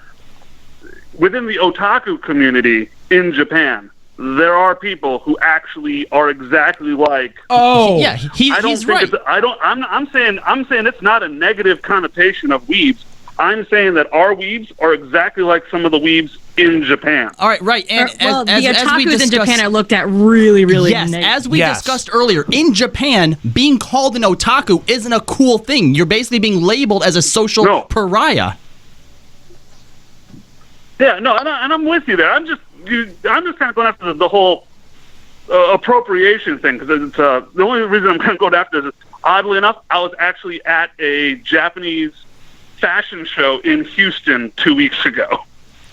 within the otaku community in Japan, there are people who actually are exactly like. Oh, yeah, he's right. I'm saying it's not a negative connotation of weebs. I'm saying that our weebs are exactly like some of the weebs in Japan. All right. And the otakus in Japan are looked at really, really negative. As we discussed earlier, in Japan, being called an otaku isn't a cool thing. You're basically being labeled as a social pariah. Yeah, no, and I'm with you there. I'm just kind of going after the whole appropriation thing, because it's the only reason I'm kind of going after this is, oddly enough, I was actually at a Japanese fashion show in Houston 2 weeks ago.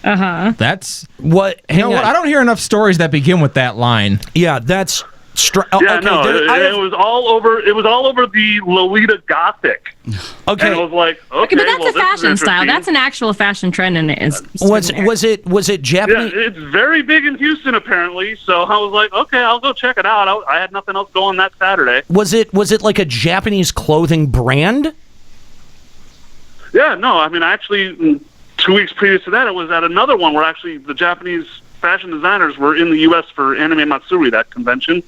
That's what. You know what? I don't hear enough stories that begin with that line. Yeah, that's. It was all over. It was all over the Lolita Gothic. Okay, and it was like, okay, but that's a fashion style. That's an actual fashion trend, and was it Japanese? Yeah, it's very big in Houston apparently. So I was like, okay, I'll go check it out. I had nothing else going that Saturday. Was it like a Japanese clothing brand? Yeah, no. I mean, actually, 2 weeks previous to that, it was at another one where actually the Japanese fashion designers were in the U.S. for Anime Matsuri, that convention.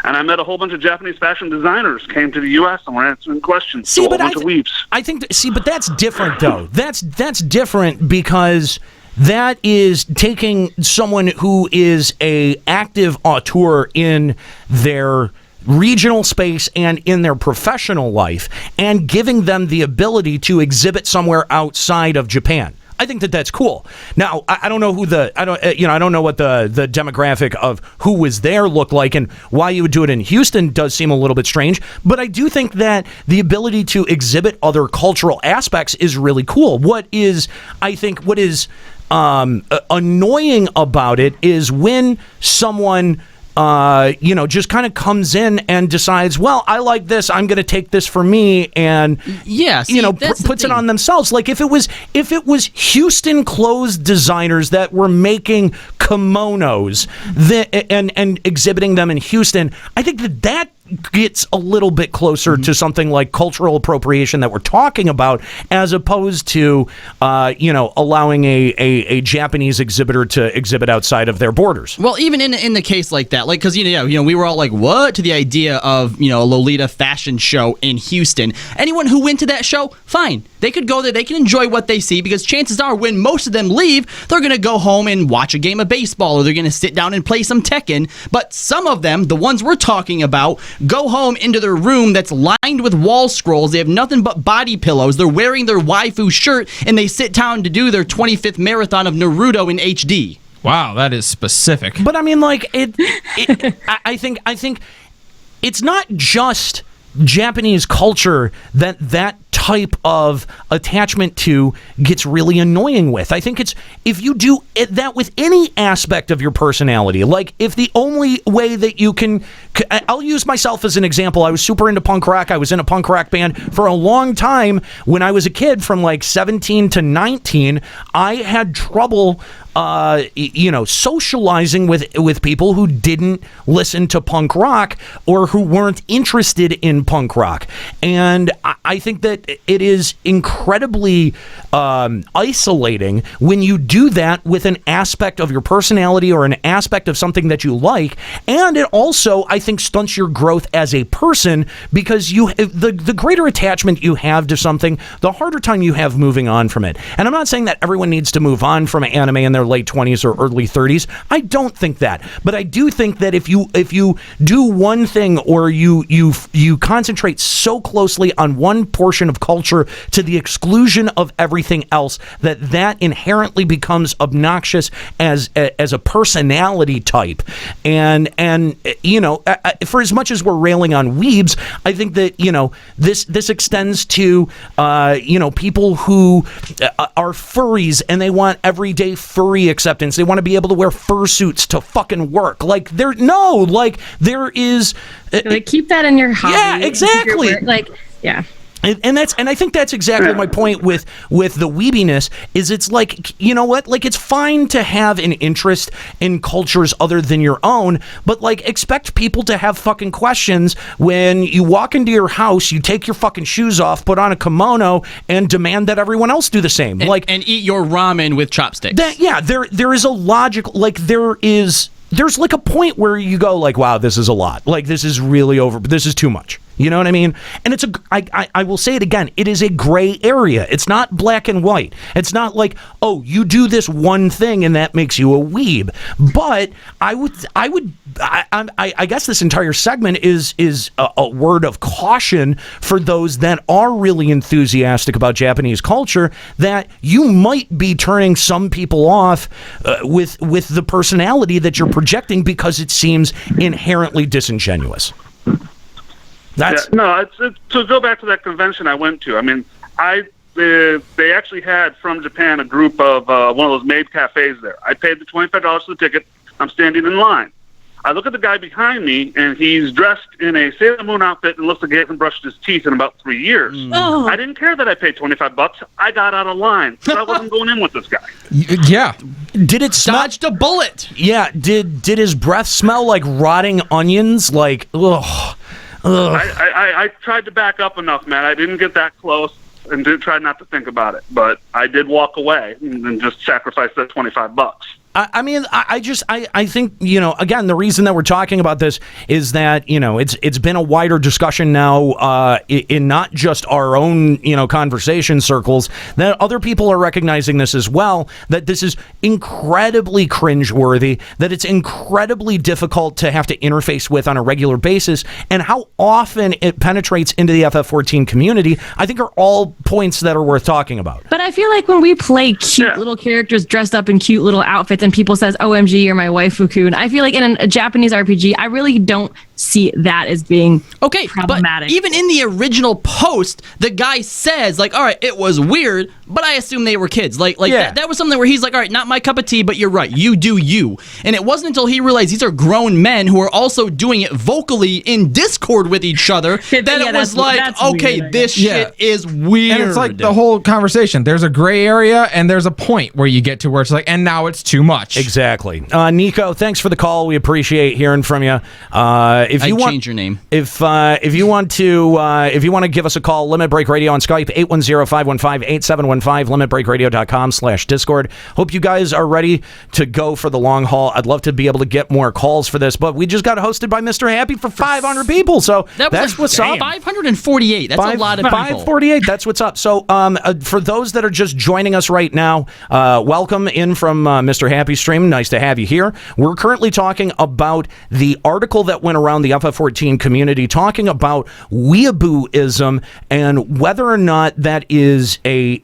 And I met a whole bunch of Japanese fashion designers came to the U.S. and were answering questions. A bunch of weeps. But that's different, though. That's different because that is taking someone who is a active auteur in their regional space and in their professional life and giving them the ability to exhibit somewhere outside of Japan. I think that's cool. Now, I don't know who I don't know what the demographic of who was there looked like, and why you would do it in Houston does seem a little bit strange. But I do think that the ability to exhibit other cultural aspects is really cool. What is annoying about it is when someone just kind of comes in and decides, well, I like this, I'm going to take this for me, and puts it on themselves. Like if it was Houston clothes designers that were making kimonos and exhibiting them in Houston, I think that gets a little bit closer to something like cultural appropriation that we're talking about, as opposed to allowing a Japanese exhibitor to exhibit outside of their borders. Well, even in the case like that, like, because we were all like, what, to the idea of a Lolita fashion show in Houston. Anyone who went to that show, fine, they could go there, they can enjoy what they see, because chances are when most of them leave, they're gonna go home and watch a game of baseball, or they're gonna sit down and play some Tekken. But some of them, the ones we're talking about, go home into their room that's lined with wall scrolls. They have nothing but body pillows. They're wearing their waifu shirt, and they sit down to do their 25th marathon of Naruto in HD. Wow, that is specific. But I mean, like, I think it's not just Japanese culture that type of attachment to gets really annoying with. I think it's if you do that with any aspect of your personality, like if the only way that you can, I'll use myself as an example. I was super into punk rock. I was in a punk rock band for a long time. When I was a kid, from like 17 to 19, I had trouble socializing with people who didn't listen to punk rock or who weren't interested in punk rock. And I think that it is incredibly isolating when you do that with an aspect of your personality or an aspect of something that you like. And it also, I think, stunts your growth as a person, because the greater attachment you have to something, the harder time you have moving on from it. And I'm not saying that everyone needs to move on from anime in their late 20s or early 30s. I don't think that. But I do think that if you do one thing, or you concentrate so closely on one portion of culture to the exclusion of everything else, that inherently becomes obnoxious as a personality type. And for as much as we're railing on weebs, I think that this extends to people who are furries, and they want everyday furry acceptance. They want to be able to wear fursuits to fucking work. Like there is. Like, keep that in your hobby. Yeah, exactly. Like, yeah. And I think that's exactly my point with the weebiness is it's like, you know what, like it's fine to have an interest in cultures other than your own, but like expect people to have fucking questions when you walk into your house, you take your fucking shoes off, put on a kimono, and demand that everyone else do the same. And eat your ramen with chopsticks. There is a logical, like there's like a point where you go like, wow, this is a lot. Like this is really this is too much. You know what I mean? And I will say it again, it is a gray area. It's not black and white. It's not like, oh, you do this one thing and that makes you a weeb. But I guess this entire segment is a word of caution for those that are really enthusiastic about Japanese culture, that you might be turning some people off with the personality that you're projecting because it seems inherently disingenuous. It's to go back to that convention I went to. I mean, they actually had from Japan a group of one of those maid cafes there. I paid the $25 for the ticket. I'm standing in line. I look at the guy behind me, and he's dressed in a Sailor Moon outfit and looks like he hasn't brushed his teeth in about 3 years. Oh. I didn't care that I paid $25. I got out of line, so I wasn't going in with this guy. Yeah. Did it smell? Dodged a bullet. Yeah. Did his breath smell like rotting onions? Like, ugh. I tried to back up enough, man. I didn't get that close and did try not to think about it, but I did walk away and just sacrifice that $25. I mean, I think, you know, again, the reason that we're talking about this is that, you know, it's been a wider discussion now in not just our own, you know, conversation circles, that other people are recognizing this as well, that this is incredibly cringeworthy, that it's incredibly difficult to have to interface with on a regular basis, and how often it penetrates into the FF14 community, I think are all points that are worth talking about. But I feel like when we play cute little characters dressed up in cute little outfits, and people says, OMG, you're my waifu-kun, I feel like in a Japanese RPG, I really don't see that as being problematic. But even in the original post, the guy says, like, all right, it was weird, but I assume they were kids. That was something where he's like, all right, not my cup of tea, but you're right, you do you. And it wasn't until he realized these are grown men who are also doing it vocally in Discord with each other that it was like, okay, weird, this shit is weird. And it's like the whole conversation. There's a gray area and there's a point where you get to where it's like, and now it's too much. Exactly. Nico, thanks for the call. We appreciate hearing from you. If you want, change your name. If you want to give us a call, Limit Break Radio on Skype, 810-515-8715, limitbreakradio.com/Discord. Hope you guys are ready to go for the long haul. I'd love to be able to get more calls for this, but we just got hosted by Mr. Happy for 500 people, so that's what's up. 548. That's a lot of people. 548. That's what's up. So for those that are just joining us right now, welcome in from Mr. Happy Stream. Nice to have you here. We're currently talking about the article that went around the FF14 community, talking about weeabooism and whether or not that is a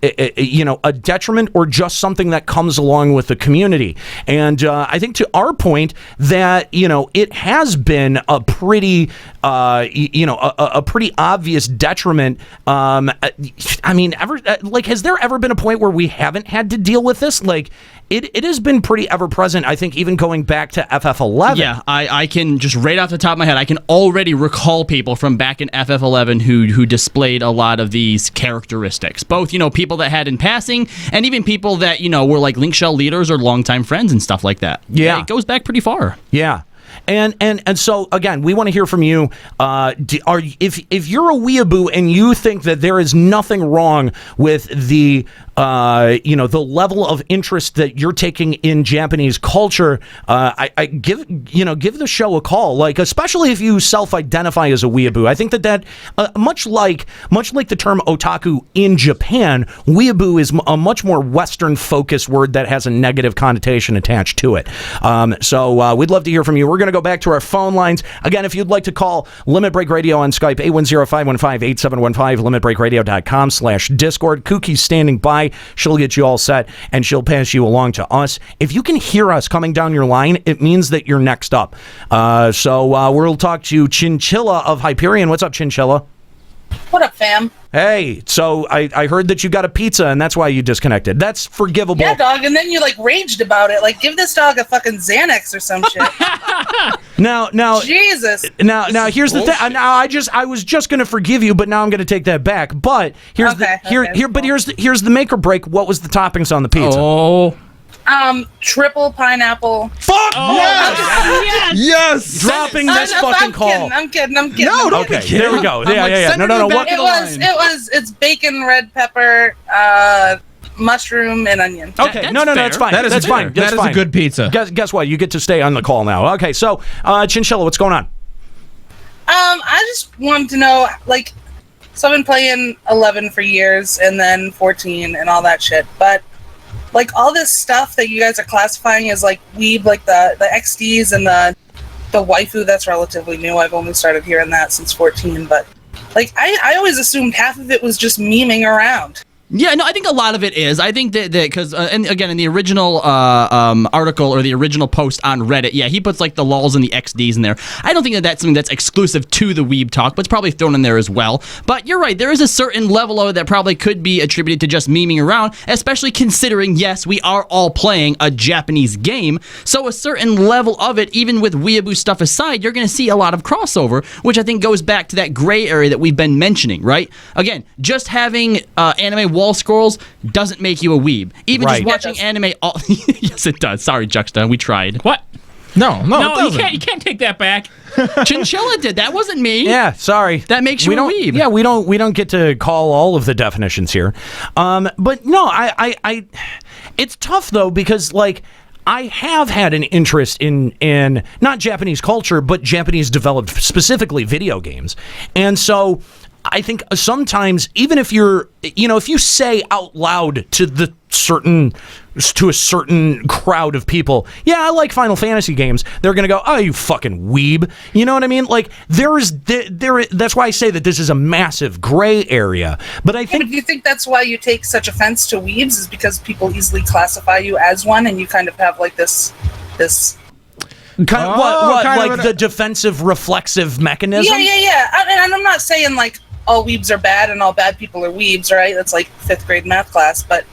detriment or just something that comes along with the community. And I think to our point that, you know, it has been a pretty a pretty obvious detriment. I mean, has there ever been a point where we haven't had to deal with this? Like, it has been pretty ever-present, I think, even going back to FF11. Yeah, I can just right off the top of my head, I can already recall people from back in FF11 who displayed a lot of these characteristics. Both, you know, people that had in passing, and even people that, you know, were like Link Shell leaders or longtime friends and stuff like that. Yeah. It goes back pretty far. Yeah. And so again, we want to hear from you. If you're a weeaboo and you think that there is nothing wrong with the the level of interest that you're taking in Japanese culture, I give the show a call. Like, especially if you self-identify as a weeaboo. I think that much like the term otaku in Japan, weeaboo is a much more Western-focused word that has a negative connotation attached to it. So we'd love to hear from you. We're going to go back to our phone lines. Again, if you'd like to call Limit Break Radio on Skype, 810-515-8715, limitbreakradio.com/Discord. Kookie's standing by. She'll get you all set, and she'll pass you along to us. If you can hear us coming down your line, it means that you're next up. So we'll talk to Chinchilla of Hyperion. What's up, Chinchilla? What up, fam? Hey, so I heard that you got a pizza, and that's why you disconnected. That's forgivable. Yeah, dog, and then you, raged about it. Like, give this dog a fucking Xanax or some shit. Now, Jesus. Now, here's the thing. Now, I was just going to forgive you, but now I'm going to take that back. But here's here's the make or break. What was the toppings on the pizza? Oh. Triple pineapple. Fuck! Yes! Dropping this fucking call. I'm kidding. No, don't Okay, there we go. Yeah. No. What? It's bacon, red pepper, mushroom, and onion. Okay, no, that's fine. That's fine. That is a good pizza. Guess what? You get to stay on the call now. Okay, so Chinchilla, what's going on? I just wanted to know, like, so I've been playing 11 for years, and then 14 and all that shit, but like all this stuff that you guys are classifying as like weeb, like the XDs and the waifu, that's relatively new. I've only started hearing that since 14, but like I always assumed half of it was just memeing around. Yeah, no, I think a lot of it is. I think that because, and again, in the original article or the original post on Reddit, yeah, he puts like the lols and the XDs in there. I don't think that that's something that's exclusive to the Weeb Talk, but it's probably thrown in there as well. But you're right, there is a certain level of it that probably could be attributed to just memeing around, especially considering, yes, we are all playing a Japanese game, so a certain level of it, even with Weeaboo stuff aside, you're going to see a lot of crossover, which I think goes back to that gray area that we've been mentioning, right? Again, just having anime wall scrolls doesn't make you a weeb. Even just watching anime all yes, it does. Sorry, Juxta, we tried. What? No, you can't take that back. Chinchilla did. That wasn't me. Yeah, sorry. That makes you a weeb. Yeah, we don't get to call all of the definitions here. But no, I it's tough though, because like I have had an interest in not Japanese culture, but Japanese developed, specifically video games. And so I think sometimes, even if if you say out loud to a certain crowd of people, yeah, I like Final Fantasy games, they're going to go, oh, you fucking weeb. You know what I mean? Like, that's why I say that this is a massive gray area. But I think... Do you think that's why you take such offense to weebs, is because people easily classify you as one, and you kind of have like this... the defensive reflexive mechanism? Yeah. And I'm not saying like all weebs are bad and all bad people are weebs, right? That's like 5th grade math class, but...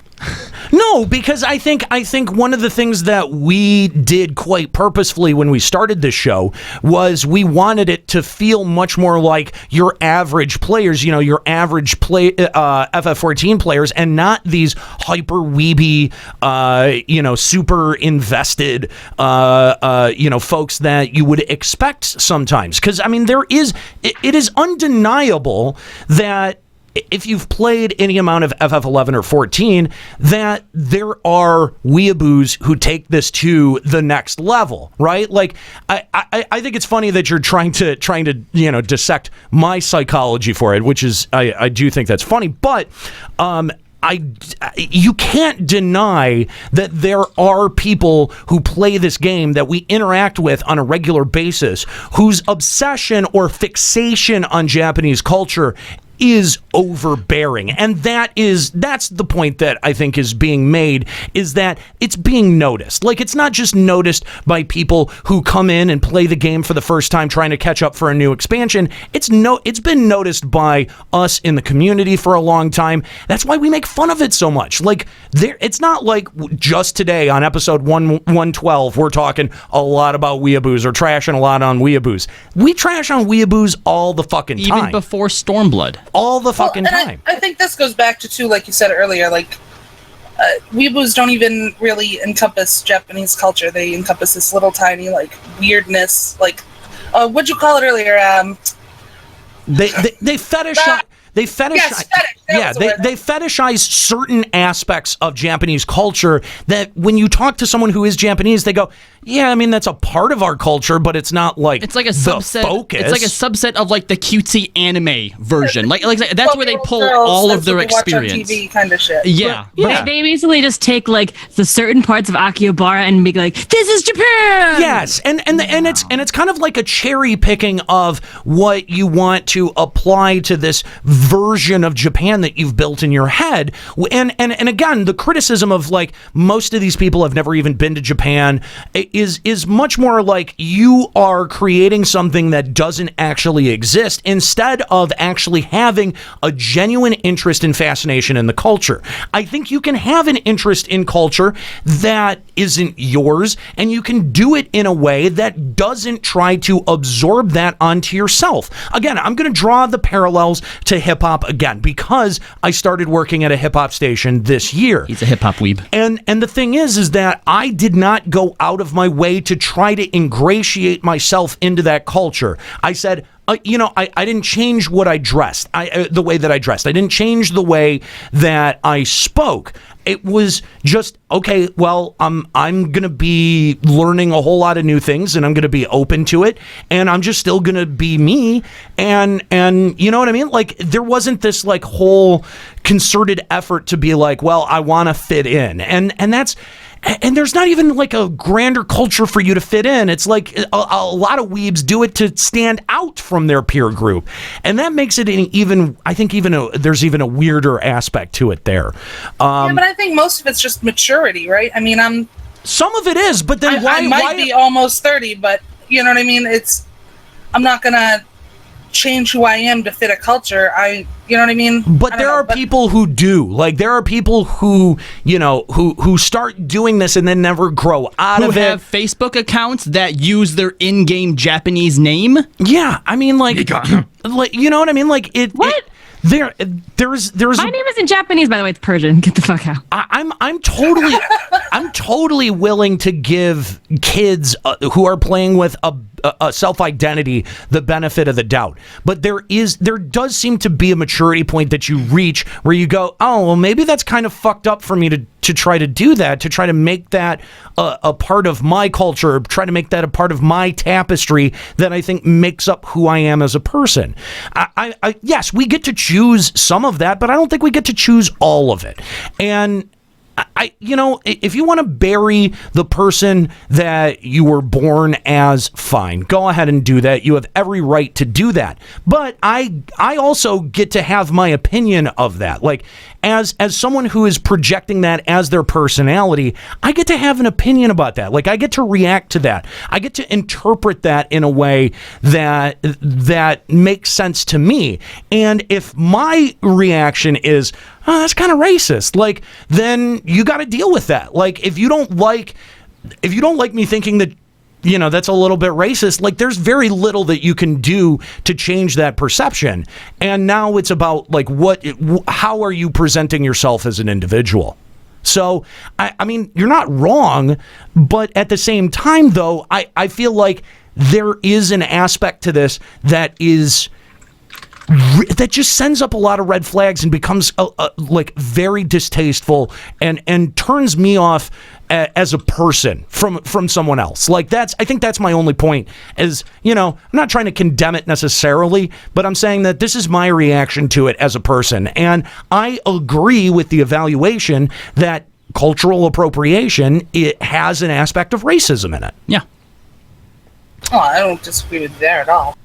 No, because I think one of the things that we did quite purposefully when we started this show was we wanted it to feel much more like your average players, your average FF14 players, and not these hyper weeby, super invested, folks that you would expect sometimes. Because I mean, it is undeniable that if you've played any amount of FF11 or 14, that there are weeaboos who take this to the next level, right? Like, I think it's funny that you're trying to dissect my psychology for it, which is I do think that's funny, but you can't deny that there are people who play this game that we interact with on a regular basis whose obsession or fixation on Japanese culture is overbearing, and that's the point that I think is being made, is that it's being noticed. Like, it's not just noticed by people who come in and play the game for the first time trying to catch up for a new expansion. It's been noticed by us in the community for a long time. That's why we make fun of it so much. Like, it's not like just today on episode 112 we're talking a lot about weeaboos or trashing a lot on weeaboos. We trash on weeaboos all the fucking time. Even before Stormblood. All the fucking time. I think this goes back to, too, like you said earlier, like, weeaboos don't even really encompass Japanese culture. They encompass this little tiny, like, weirdness, like, what'd you call it earlier? They fetishize... They fetishize certain aspects of Japanese culture that when you talk to someone who is Japanese, they go, yeah, I mean, that's a part of our culture, but it's not like it's like a subset. Focus. It's like a subset of like the cutesy anime version. Like that's where they pull all of their experience. TV kind of shit. Yeah. They basically just take like the certain parts of Akihabara and be like, this is Japan. Yes, and it's kind of like a cherry picking of what you want to apply to this version of Japan that you've built in your head. And again, the criticism of like most of these people have never even been to Japan is much more like you are creating something that doesn't actually exist instead of actually having a genuine interest and fascination in the culture. I think you can have an interest in culture that isn't yours, and you can do it in a way that doesn't try to absorb that onto yourself. Again, I'm going to draw the parallels to hip hop again because I started working at a hip hop station this year. He's a hip hop weeb. And the thing is that I did not go out of my way to try to ingratiate myself into that culture. I said, I didn't change what I dressed, the way that I dressed. I didn't change the way that I spoke. It was just, okay, well, I'm going to be learning a whole lot of new things, and I'm going to be open to it, and I'm just still going to be me. And you know what I mean? Like, there wasn't this, like, whole concerted effort to be like, well, I want to fit in. And there's not even like a grander culture for you to fit in. It's like a lot of weebs do it to stand out from their peer group. And that makes it there's even a weirder aspect to it there. Yeah, but I think most of it's just maturity, right? I mean, some of it is, but then I might be almost 30, but you know what I mean? I'm not going to change who I am to fit a culture. You know what I mean? But there are people who do. Like, there are people who, who start doing this and then never grow out of it. Who have Facebook accounts that use their in-game Japanese name? Yeah, I mean, like you know what I mean? Like, What? There's My name isn't Japanese, by the way. It's Persian. Get the fuck out. I'm totally willing to give kids who are playing with a self-identity the benefit of the doubt. But there does seem to be a maturity point that you reach where you go, oh, well, maybe that's kind of fucked up for me to try to do that, to try to make that a part of my culture, try to make that a part of my tapestry that I think makes up who I am as a person. Yes, we get to choose some of that, but I don't think we get to choose all of it. And if you want to bury the person that you were born as, fine. Go ahead and do that. You have every right to do that. But I also get to have my opinion of that. Like, as someone who is projecting that as their personality, I get to have an opinion about that. Like, I get to react to that. I get to interpret that in a way that makes sense to me. And if my reaction is, oh, that's kind of racist, like, then you got to deal with that. Like, if you don't like me thinking that, that's a little bit racist, like, there's very little that you can do to change that perception. And now it's about, like, how are you presenting yourself as an individual? So, I mean, you're not wrong, but at the same time, though, I feel like there is an aspect to this that just sends up a lot of red flags and becomes like very distasteful and turns me off as a person from someone else. Like, I think that's my only point is, I'm not trying to condemn it necessarily, but I'm saying that this is my reaction to it as a person. And I agree with the evaluation that cultural appropriation, it has an aspect of racism in it. Yeah. Oh, I don't disagree with that at all.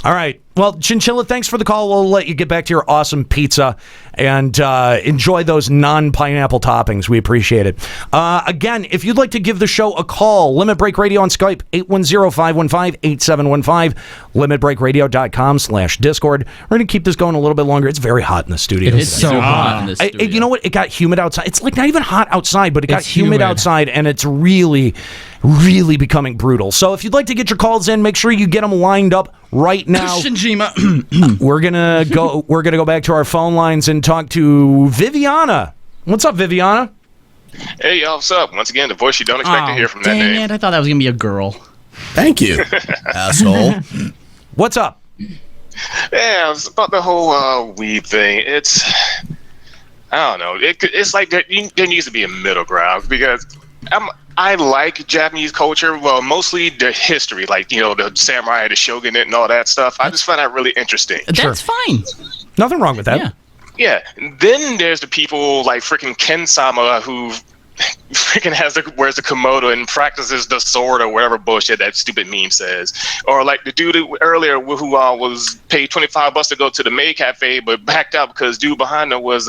All right. Well, Chinchilla, thanks for the call. We'll let you get back to your awesome pizza and enjoy those non-pineapple toppings. We appreciate it. Again, if you'd like to give the show a call, Limit Break Radio on Skype, 810-515-8715, limitbreakradio.com/Discord. We're going to keep this going a little bit longer. It's very hot in the studio. It's so hot in the studio. You know what? It got humid outside. It's like not even hot outside, but it got humid outside, and it's really, really becoming brutal. So if you'd like to get your calls in, make sure you get them lined up right now. We're gonna go back to our phone lines and talk to Viviana. What's up, Viviana? Hey, y'all, what's up? Once again, the voice you don't expect to hear from that name. Dang it, I thought that was gonna be a girl. Thank you, asshole. What's up? Yeah, it's about the whole weeb thing. I don't know. It's like there needs to be a middle ground because I like Japanese culture, well, mostly the history, like, the samurai, the shogunate, and all that stuff. I just find that really interesting. That's fine. Nothing wrong with that. Yeah. Then there's the people like freaking Ken-sama who freaking wears a kimono and practices the sword or whatever bullshit that stupid meme says. Or like the dude earlier who was paid $25 to go to the May Cafe but backed out because dude behind him was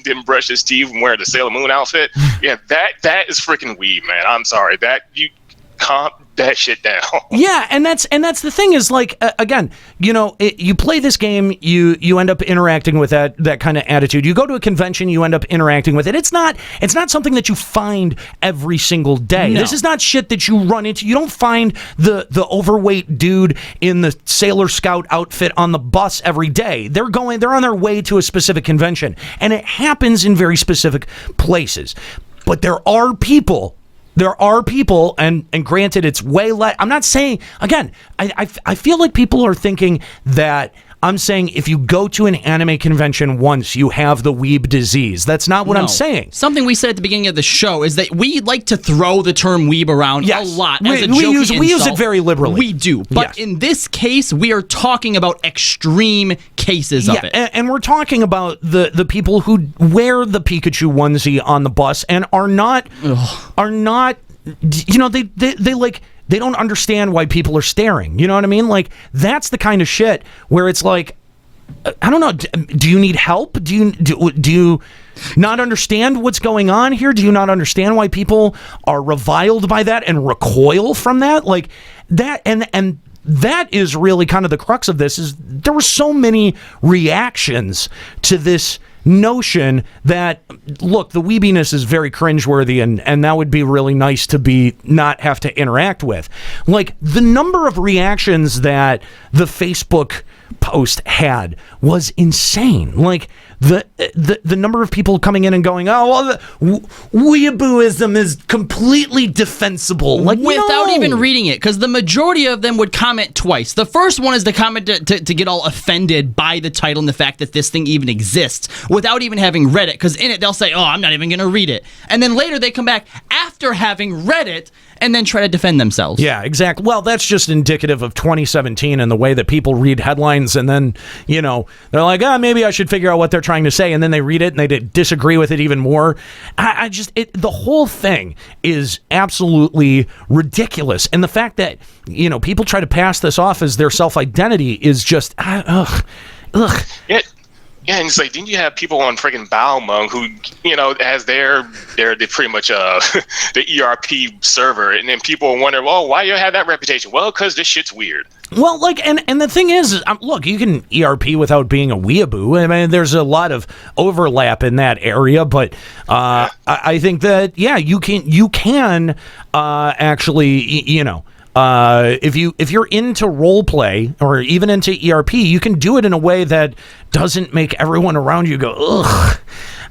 didn't brush his teeth and wear the Sailor Moon outfit. Yeah, that is freaking weed, man. I'm sorry. That you calm that shit down. Yeah, and that's the thing is like again, you play this game, you end up interacting with that kind of attitude. You go to a convention, you end up interacting with it. It's not something that you find every single day. No. This is not shit that you run into. You don't find the overweight dude in the Sailor Scout outfit on the bus every day. They're on their way to a specific convention, and it happens in very specific places. But there are people, and granted, it's way less. I'm not saying, again, I feel like people are thinking that I'm saying if you go to an anime convention once, you have the weeb disease. That's not what I'm saying. Something we said at the beginning of the show is that we like to throw the term weeb around a lot as a joking insult. We use it very liberally. We do. But in this case, we are talking about extreme cases of it. And we're talking about the people who wear the Pikachu onesie on the bus and are not, they don't understand why people are staring. You know what I mean? Like, that's the kind of shit where it's like, I don't know. Do you need help? Do you not understand what's going on here? Do you not understand why people are reviled by that and recoil from that? Like that, and that is really kind of the crux of this. Is there were so many reactions to this notion that, look, the weebiness is very cringeworthy and that would be really nice to not have to interact with. Like, the number of reactions that the Facebook post had was insane. Like, the number of people coming in and going, oh, well, the weeabooism is completely defensible. Like, without even reading it, because the majority of them would comment twice. The first one is the comment to get all offended by the title and the fact that this thing even exists without even having read it, because in it they'll say, oh, I'm not even going to read it. And then later they come back after having read it and then try to defend themselves. Yeah, exactly. Well, that's just indicative of 2017 and the way that people read headlines and then, they're like, maybe I should figure out what they're trying to say, and then they read it and they disagree with it even more. The whole thing is absolutely ridiculous. And the fact that, people try to pass this off as their self-identity is just, ugh. Yeah, and it's like, didn't you have people on freaking Balmung who, as they're pretty much the ERP server, and then people wonder, well, why you have that reputation? Well, because this shit's weird. Well, like, and the thing is, look, you can ERP without being a weeaboo. I mean, there's a lot of overlap in that area, but I think that, you can actually, if you're into role play or even into ERP, you can do it in a way that doesn't make everyone around you go, ugh.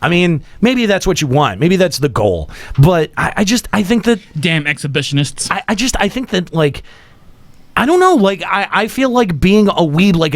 I mean, maybe that's what you want. Maybe that's the goal. But I think that, damn exhibitionists. I think that, like, I don't know. Like, I feel like being a weeb, like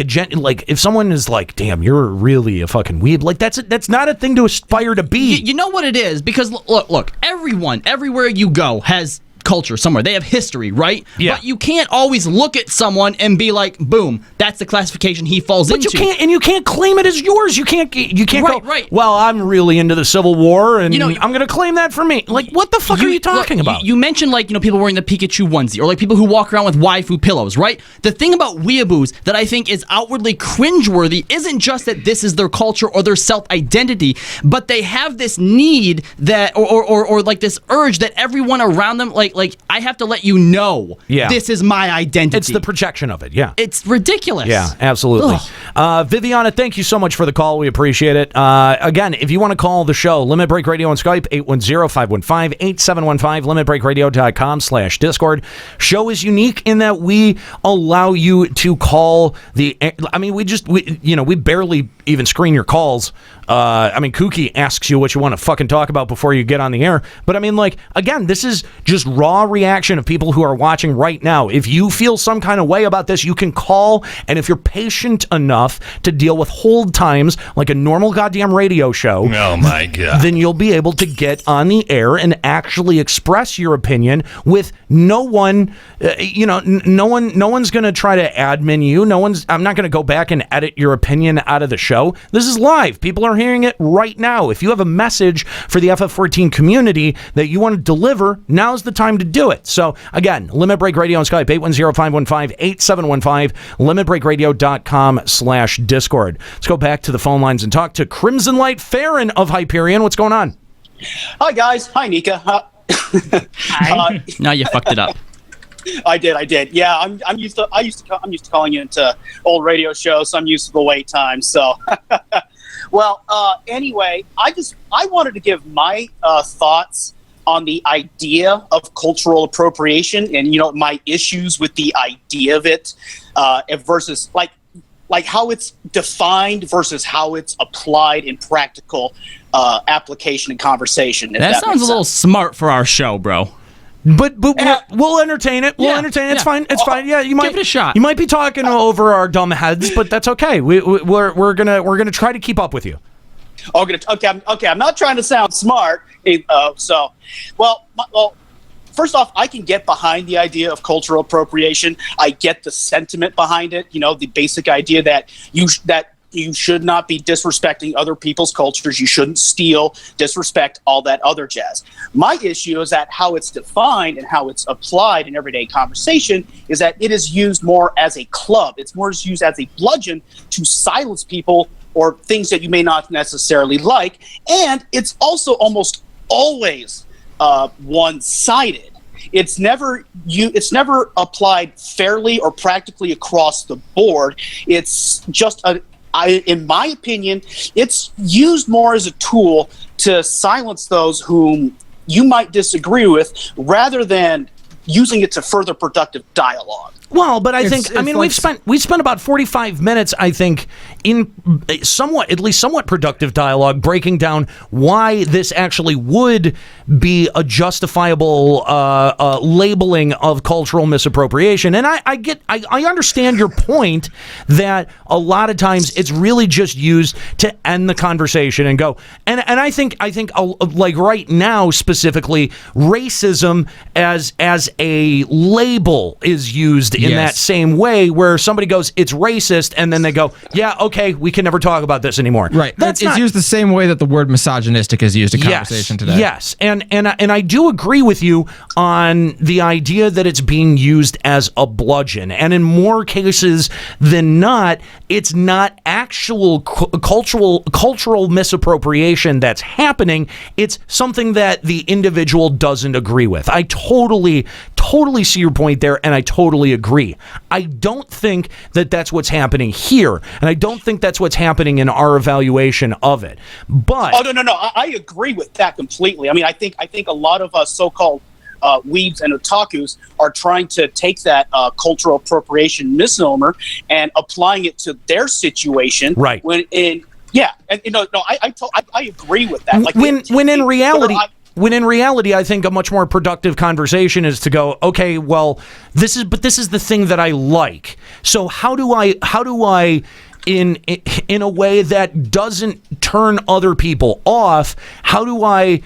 if someone is like, damn, you're really a fucking weeb, like that's not a thing to aspire to be. You know what it is? Because look, everyone, everywhere you go has culture somewhere. They have history, right? Yeah. But you can't always look at someone and be like, boom, that's the classification he falls into. You can't claim it as yours. You can't right. Well, I'm really into the Civil War and I'm going to claim that for me. Like, what the fuck are you talking about? You mentioned, like, people wearing the Pikachu onesie, or like people who walk around with waifu pillows, right? The thing about weeaboos that I think is outwardly cringeworthy isn't just that this is their culture or their self-identity, but they have this need that, or like this urge that everyone around them, like I have to let you know, this is my identity. It's the projection of it, yeah. It's ridiculous. Yeah, absolutely. Viviana, thank you so much for the call. We appreciate it. Again, if you want to call the show, Limit Break Radio on Skype, 810-515-8715, limitbreakradio.com/Discord. Show is unique in that we allow you to call we barely even screen your calls. Kooky asks you what you want to fucking talk about before you get on the air. But again, this is just raw reaction of people who are watching right now. If you feel some kind of way about this, you can call, and if you're patient enough to deal with hold times like a normal goddamn radio show, oh my god, then you'll be able to get on the air and actually express your opinion with no one. No one's going to try to admin you. I'm not going to go back and edit your opinion out of the show. This is live. People are hearing it right now. If you have a message for the FF14 community that you want to deliver, now's the time to do it. So, again, Limit Break Radio on Skype, 810-515-8715, limitbreakradio.com/Discord. Let's go back to the phone lines and talk to Crimson Light Farron of Hyperion. What's going on? Hi, guys. Hi, Nika. Hi. Now you fucked it up. I did. Yeah, I'm used to calling into old radio shows, so I'm used to the wait time. So, well, anyway, I wanted to give my thoughts on the idea of cultural appropriation, and my issues with the idea of it, versus like how it's defined versus how it's applied in practical application and conversation. That sounds a little smart for our show, bro. But we'll entertain it. We'll entertain it. It's fine. It's fine. Yeah, you might give it a shot. You might be talking over our dumb heads, but that's okay. We're gonna try to keep up with you. Okay. I'm not trying to sound smart. First off, I can get behind the idea of cultural appropriation. I get the sentiment behind it. The basic idea that you should not be disrespecting other people's cultures. You shouldn't steal, disrespect, all that other jazz. My issue is that how it's defined and how it's applied in everyday conversation is that it is used more as a club. It's more used as a bludgeon to silence people or things that you may not necessarily like. And it's also almost always one-sided. It's never applied fairly or practically across the board. It's just in my opinion, it's used more as a tool to silence those whom you might disagree with, rather than using it to further productive dialogue. Well, but I think we've spent about 45 minutes, I think, in somewhat productive dialogue, breaking down why this actually would be a justifiable labeling of cultural misappropriation. And I understand your point that a lot of times it's really just used to end the conversation and go. And I think like right now specifically, racism as a label is used in that same way, where somebody goes, it's racist, and then they go, yeah, okay, we can never talk about this anymore. Right. It's used the same way that the word misogynistic is used in conversation today. Yes, and I do agree with you on the idea that it's being used as a bludgeon, and in more cases than not, it's not actual cultural misappropriation that's happening. It's something that the individual doesn't agree with. I totally see your point there, and I totally agree. I don't think that that's what's happening here, and I don't think that's what's happening in our evaluation of it. But no, I agree with that completely. I mean, I think a lot of us so-called weebs and otakus are trying to take that cultural appropriation misnomer and applying it to their situation. Right. I agree with that. Like when in reality, I think a much more productive conversation is to go, okay, well, this is the thing that I like. So how do I in a way that doesn't turn other people off, how do I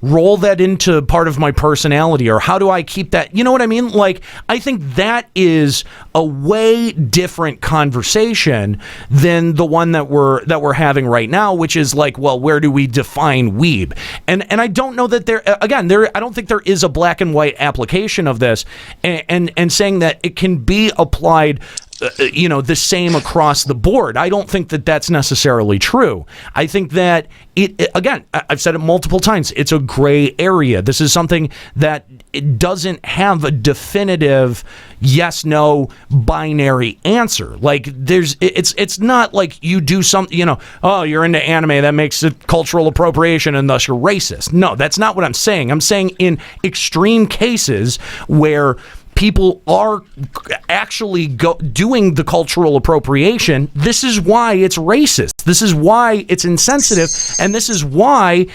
roll that into part of my personality, or how do I keep that? You know what I mean? Like, I think that is a way different conversation than the one that we're having right now, which is like, well, where do we define weeb? And I don't know that I don't think there is a black and white application of this, and saying that it can be applied the same across the board. I don't think that that's necessarily true. I think that again, I've said it multiple times, it's a gray area. This is something that it doesn't have a definitive yes, no binary answer. Like it's not like you do something, oh, you're into anime, that makes it cultural appropriation and thus you're racist. No, that's not what I'm saying. I'm saying in extreme cases where people are actually doing the cultural appropriation, this is why it's racist. This is why it's insensitive, and this is why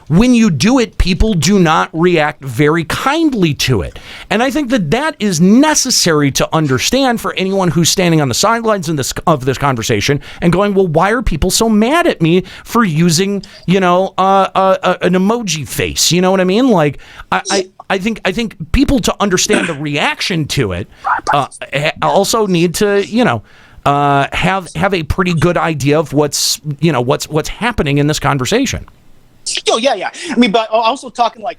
when you do it, people do not react very kindly to it. And I think that is necessary to understand for anyone who's standing on the sidelines of this conversation and going, well, why are people so mad at me for using, an emoji face? You know what I mean? Like, I think people, to understand the reaction to it, also need to, have a pretty good idea of what's happening in this conversation. Oh yeah. I mean, but also talking like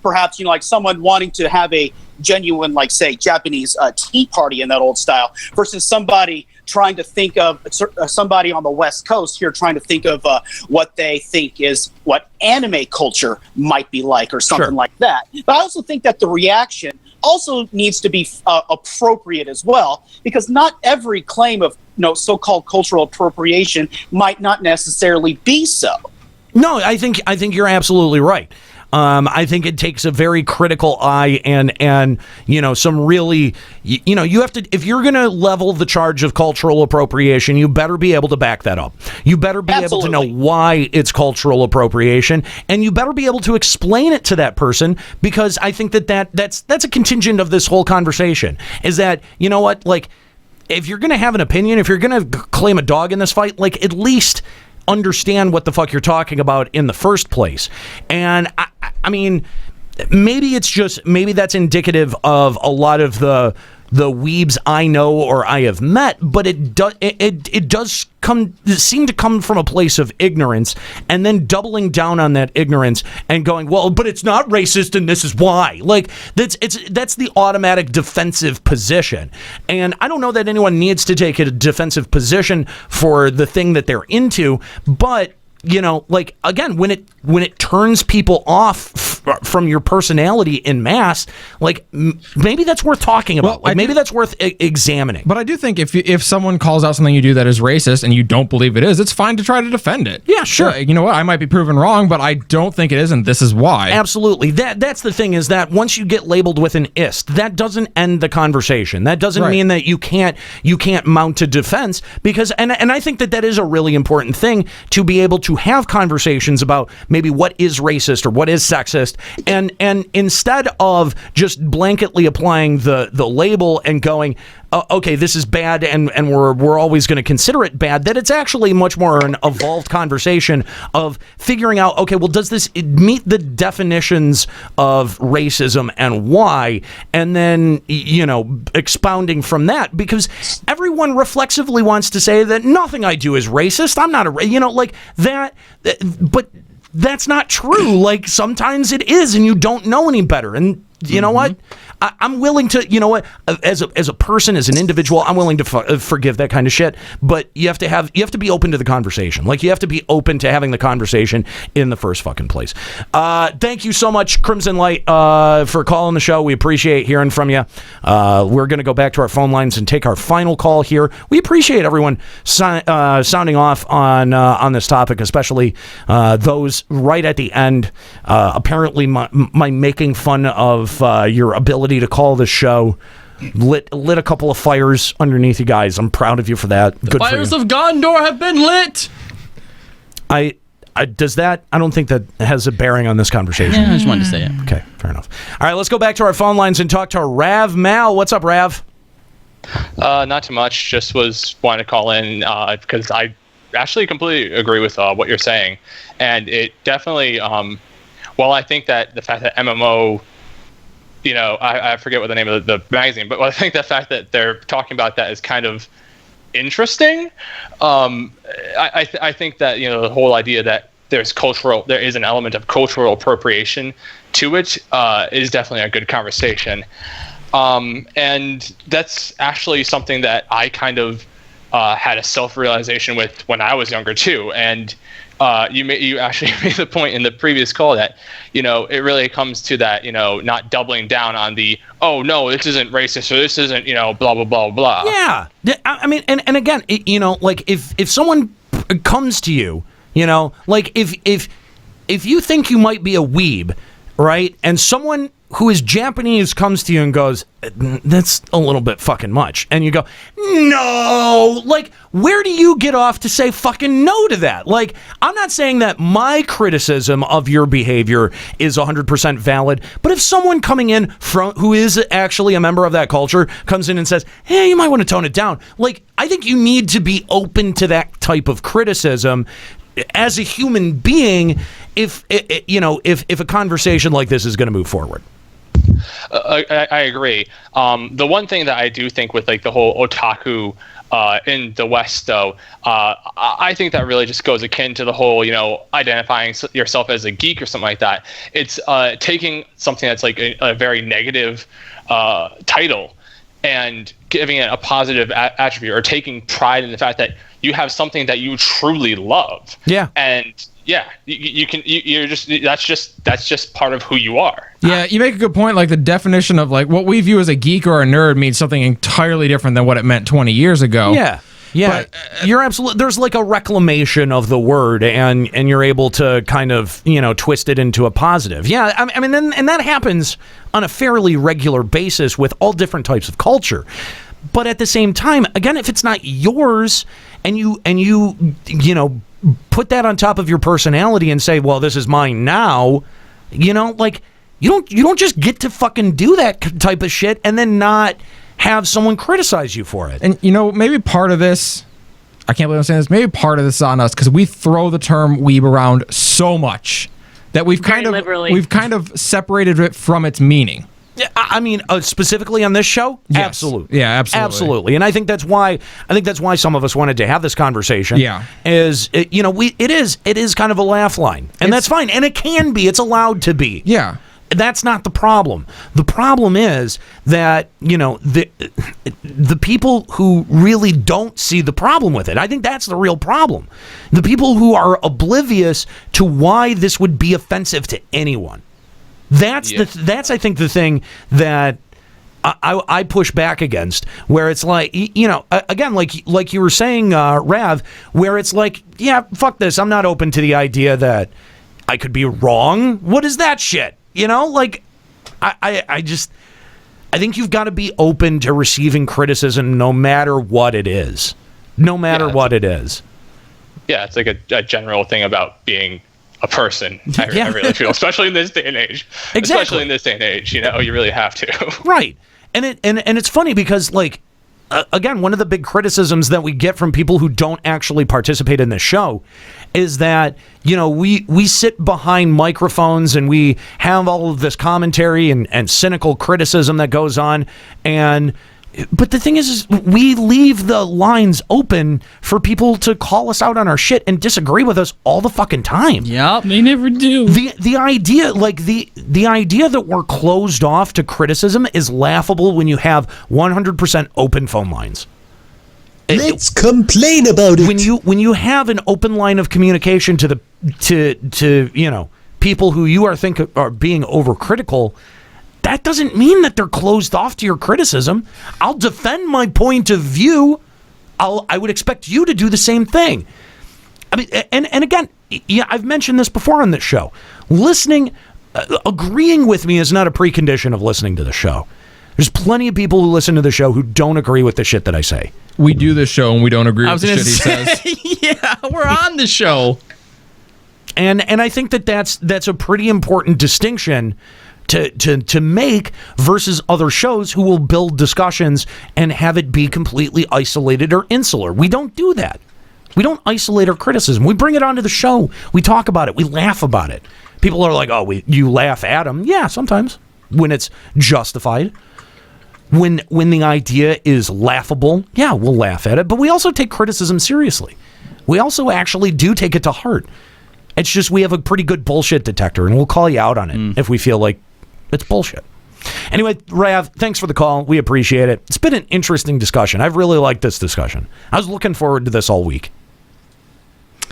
perhaps like someone wanting to have a genuine, like, say, Japanese tea party in that old style versus somebody trying to think of somebody on the West Coast here trying to think of what they think is what anime culture might be like or something like that. But I also think that the reaction also needs to be appropriate as well, because not every claim of so-called cultural appropriation might not necessarily be so. No, I think you're absolutely right. I think it takes a very critical eye and some really, you have to, if you're going to level the charge of cultural appropriation, you better be able to back that up. You better be able to know why it's cultural appropriation, and you better be able to explain it to that person, because I think that's a contingent of this whole conversation, is that, like, if you're going to have an opinion, if you're going to claim a dog in this fight, like, at least understand what the fuck you're talking about in the first place. And I mean, maybe that's indicative of a lot of the weebs I know or I have met, but it does seem to come from a place of ignorance, and then doubling down on that ignorance and going, well, but it's not racist and this is why. Like, that's the automatic defensive position. And I don't know that anyone needs to take a defensive position for the thing that they're into, but like, again, when it turns people off from your personality in mass, like, maybe that's worth talking about. Well, maybe that's worth examining. But I do think if someone calls out something you do that is racist and you don't believe it is, it's fine to try to defend it. Yeah, sure. You know what? I might be proven wrong, but I don't think it is, and this is why. Absolutely. That's the thing, is that once you get labeled with an ist, that doesn't end the conversation. That doesn't mean that you can't mount a defense, because and I think that is a really important thing, to be able to have conversations about maybe what is racist or what is sexist, and instead of just blanketly applying the label and going, okay, this is bad, and we're always going to consider it bad, that it's actually much more an evolved conversation of figuring out, okay, well, does this meet the definitions of racism and why? And then, expounding from that, because everyone reflexively wants to say that nothing I do is racist. I'm not like that, but that's not true. Like, sometimes it is, and you don't know any better. And you know what? I'm willing to, as a person, as an individual, I'm willing to forgive that kind of shit. But you have to be open to the conversation. Like, you have to be open to having the conversation in the first fucking place. Thank you so much, Crimson Light, for calling the show. We appreciate hearing from you. We're going to go back to our phone lines and take our final call here. We appreciate everyone sounding off on this topic, especially those right at the end. Apparently, my making fun of your ability to call the show lit a couple of fires underneath you guys. I'm proud of you for that. The fires of Gondor have been lit. I don't think that has a bearing on this conversation. Yeah, I just wanted to say it. Okay, fair enough. All right, let's go back to our phone lines and talk to Rav Mal. What's up, Rav? Not too much. Just wanted to call in because I actually completely agree with what you're saying, and it definitely. Well, I think that the fact that MMO. I forget what the name of the magazine, but I think the fact that they're talking about that is kind of interesting. I think that the whole idea that there is an element of cultural appropriation to it is definitely a good conversation, and that's actually something that I kind of had a self-realization with when I was younger too, and. You actually made the point in the previous call that, it really comes to that, not doubling down on the, oh, no, this isn't racist or this isn't, blah, blah, blah, blah. Yeah. I mean, and again, like if someone comes to you, like if you think you might be a weeb, right? And someone who is Japanese comes to you and goes, that's a little bit fucking much. And you go, no, like, where do you get off to say fucking no to that? Like, I'm not saying that my criticism of your behavior is 100% valid, but if someone coming in who is actually a member of that culture comes in and says, hey, you might want to tone it down. Like, I think you need to be open to that type of criticism as a human being if a conversation like this is going to move forward. I agree. The one thing that I do think with like the whole otaku in the West, though, I think that really just goes akin to the whole, identifying yourself as a geek or something like that. It's taking something that's like a very negative title and giving it a positive attribute, or taking pride in the fact that you have something that you truly love. Yeah. And yeah, that's just part of who you are. Yeah, you make a good point. Like the definition of like what we view as a geek or a nerd means something entirely different than what it meant 20 years ago. Yeah. Yeah, but, you're absolutely. There's like a reclamation of the word, and you're able to kind of twist it into a positive. Yeah, I mean, and that happens on a fairly regular basis with all different types of culture. But at the same time, again, if it's not yours, and you put that on top of your personality and say, well, this is mine now, like you don't just get to fucking do that type of shit and then not have someone criticize you for it. And maybe part of this, I can't believe I'm saying this, maybe part of this is on us because we throw the term weeb around so much that we've kind of separated it from its meaning. Yeah, I mean, specifically on this show, yes. Absolutely, yeah, absolutely, and I think that's why some of us wanted to have this conversation. Yeah, it is kind of a laugh line, and that's fine, and it can be, it's allowed to be. Yeah. That's not the problem. The problem is that, the people who really don't see the problem with it. I think that's the real problem. The people who are oblivious to why this would be offensive to anyone. That's I think the thing that I push back against, where it's like, again, like you were saying, Rav, where it's like, yeah, fuck this. I'm not open to the idea that I could be wrong. What is that shit? I think you've got to be open to receiving criticism no matter what it is. What it is. Yeah, it's like a general thing about being a person. I really feel, especially in this day and age. Exactly. Especially in this day and age, you really have to. Right. And it's funny because, like, again, one of the big criticisms that we get from people who don't actually participate in this show is that, we sit behind microphones and we have all of this commentary and cynical criticism that goes on. But the thing is we leave the lines open for people to call us out on our shit and disagree with us all the fucking time. Yep, they never do. The idea, like the idea that we're closed off to criticism is laughable when you have 100% open phone lines. Let's complain about it. When you have an open line of communication to people who you are being overcritical, that doesn't mean that they're closed off to your criticism. I'll defend my point of view. I would expect you to do the same thing. I mean, and again, I've mentioned this before on this show. Listening, agreeing with me is not a precondition of listening to the show. There's plenty of people who listen to the show who don't agree with the shit that I say. We do this show and we don't agree with the shit he says. Yeah, we're on the show. And I think that's a pretty important distinction to make versus other shows who will build discussions and have it be completely isolated or insular. We don't do that. We don't isolate our criticism. We bring it onto the show. We talk about it. We laugh about it. People are like, oh, you laugh at them. Yeah, sometimes when it's justified. When the idea is laughable, yeah, we'll laugh at it. But we also take criticism seriously. We also actually do take it to heart. It's just we have a pretty good bullshit detector, and we'll call you out on it if we feel like it's bullshit. Anyway, Rav, thanks for the call. We appreciate it. It's been an interesting discussion. I've really liked this discussion. I was looking forward to this all week.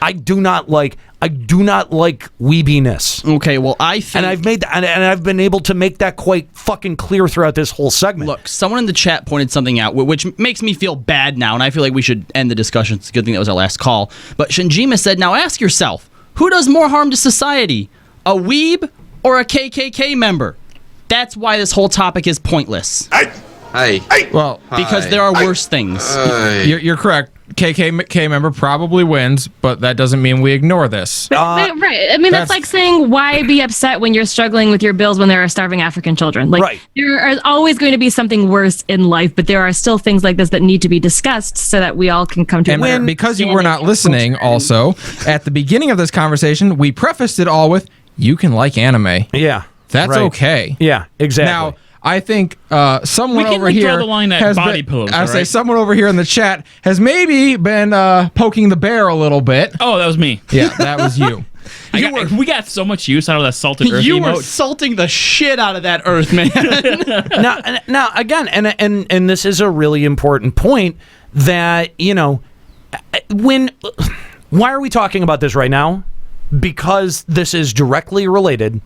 I do not like weebiness. Okay, well, I think... And I've been able to make that quite fucking clear throughout this whole segment. Look, someone in the chat pointed something out, which makes me feel bad now, and I feel like we should end the discussion. It's a good thing that was our last call. But Shinjima said, now ask yourself, who does more harm to society? A weeb or a KKK member? That's why this whole topic is pointless. Well, because there are worse things. You're correct. KKK member probably wins, but that doesn't mean we ignore this. Right. I mean, that's like saying, why be upset when you're struggling with your bills when there are starving African children? Like, there are always going to be something worse in life, but there are still things like this that need to be discussed so that we all can come to And because you were not listening, also, at the beginning of this conversation, we prefaced it all with, you can like anime. Yeah. That's okay. Yeah, exactly. Now, I think someone We can over draw here the line at has body been, pillows, I say alright? someone over here in the chat has maybe been poking the bear a little bit. Oh, that was me. Yeah, that was you. We got so much use out of that salted earth You were emote. salting the shit out of that earth, man. now again, and this is a really important point that, why are we talking about this right now? Because this is directly related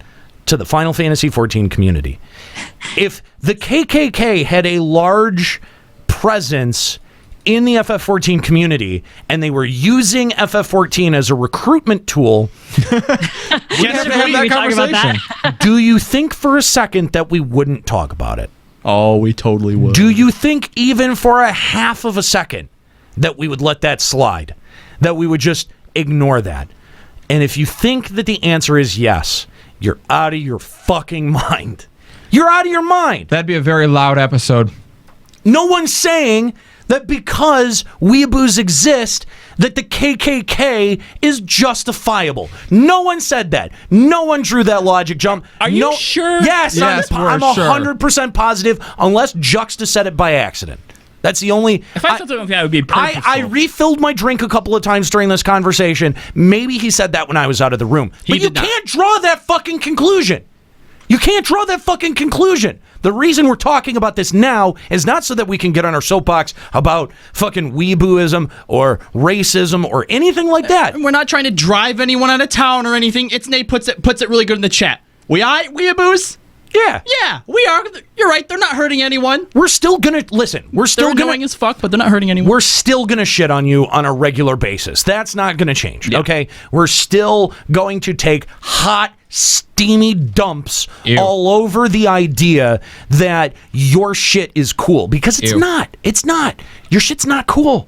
to the Final Fantasy XIV community. If the KKK had a large presence in the FF14 community and they were using FF14 as a recruitment tool, We have to have that conversation. do you think for a second that we wouldn't talk about it? Oh, we totally would. Do you think even for a half of a second that we would let that slide? That we would just ignore that? And if you think that the answer is yes, you're out of your fucking mind. You're out of your mind. That'd be a very loud episode. No one's saying that because Weeaboos exist, that the KKK is justifiable. No one said that. No one drew that logic jump. Are you sure? Yes, Yes, I'm we're sure. 100% positive, unless Juxta said it by accident. That's the only... If I said something like that, it would be purposeful. I refilled my drink a couple of times during this conversation. Maybe he said that when I was out of the room. But you can't draw that fucking conclusion. You can't draw that fucking conclusion. The reason we're talking about this now is not so that we can get on our soapbox about fucking weebooism or racism or anything like that. We're not trying to drive anyone out of town or anything. It's Nate puts it really good in the chat. Weeaboos? Yeah. Yeah, we are. You're right. They're not hurting anyone. We're still gonna listen. They're annoying as fuck, but they're not hurting anyone. We're still gonna shit on you on a regular basis. That's not gonna change. Yeah. Okay. We're still going to take hot, steamy dumps all over the idea that your shit is cool, because it's not. It's not. Your shit's not cool.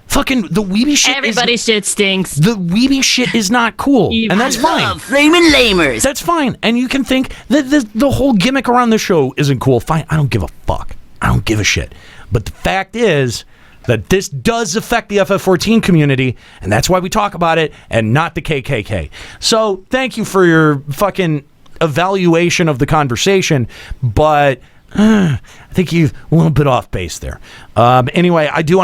Fucking the weeby shit. Everybody's shit stinks. The weeby shit is not cool, and that's fine. Flaming lamers. That's fine, and you can think that the whole gimmick around the show isn't cool. Fine, I don't give a fuck. I don't give a shit. But the fact is that this does affect the FF14 community, and that's why we talk about it, and not the KKK. So thank you for your fucking evaluation of the conversation, but I think you're a little bit off base there. Anyway, I do want to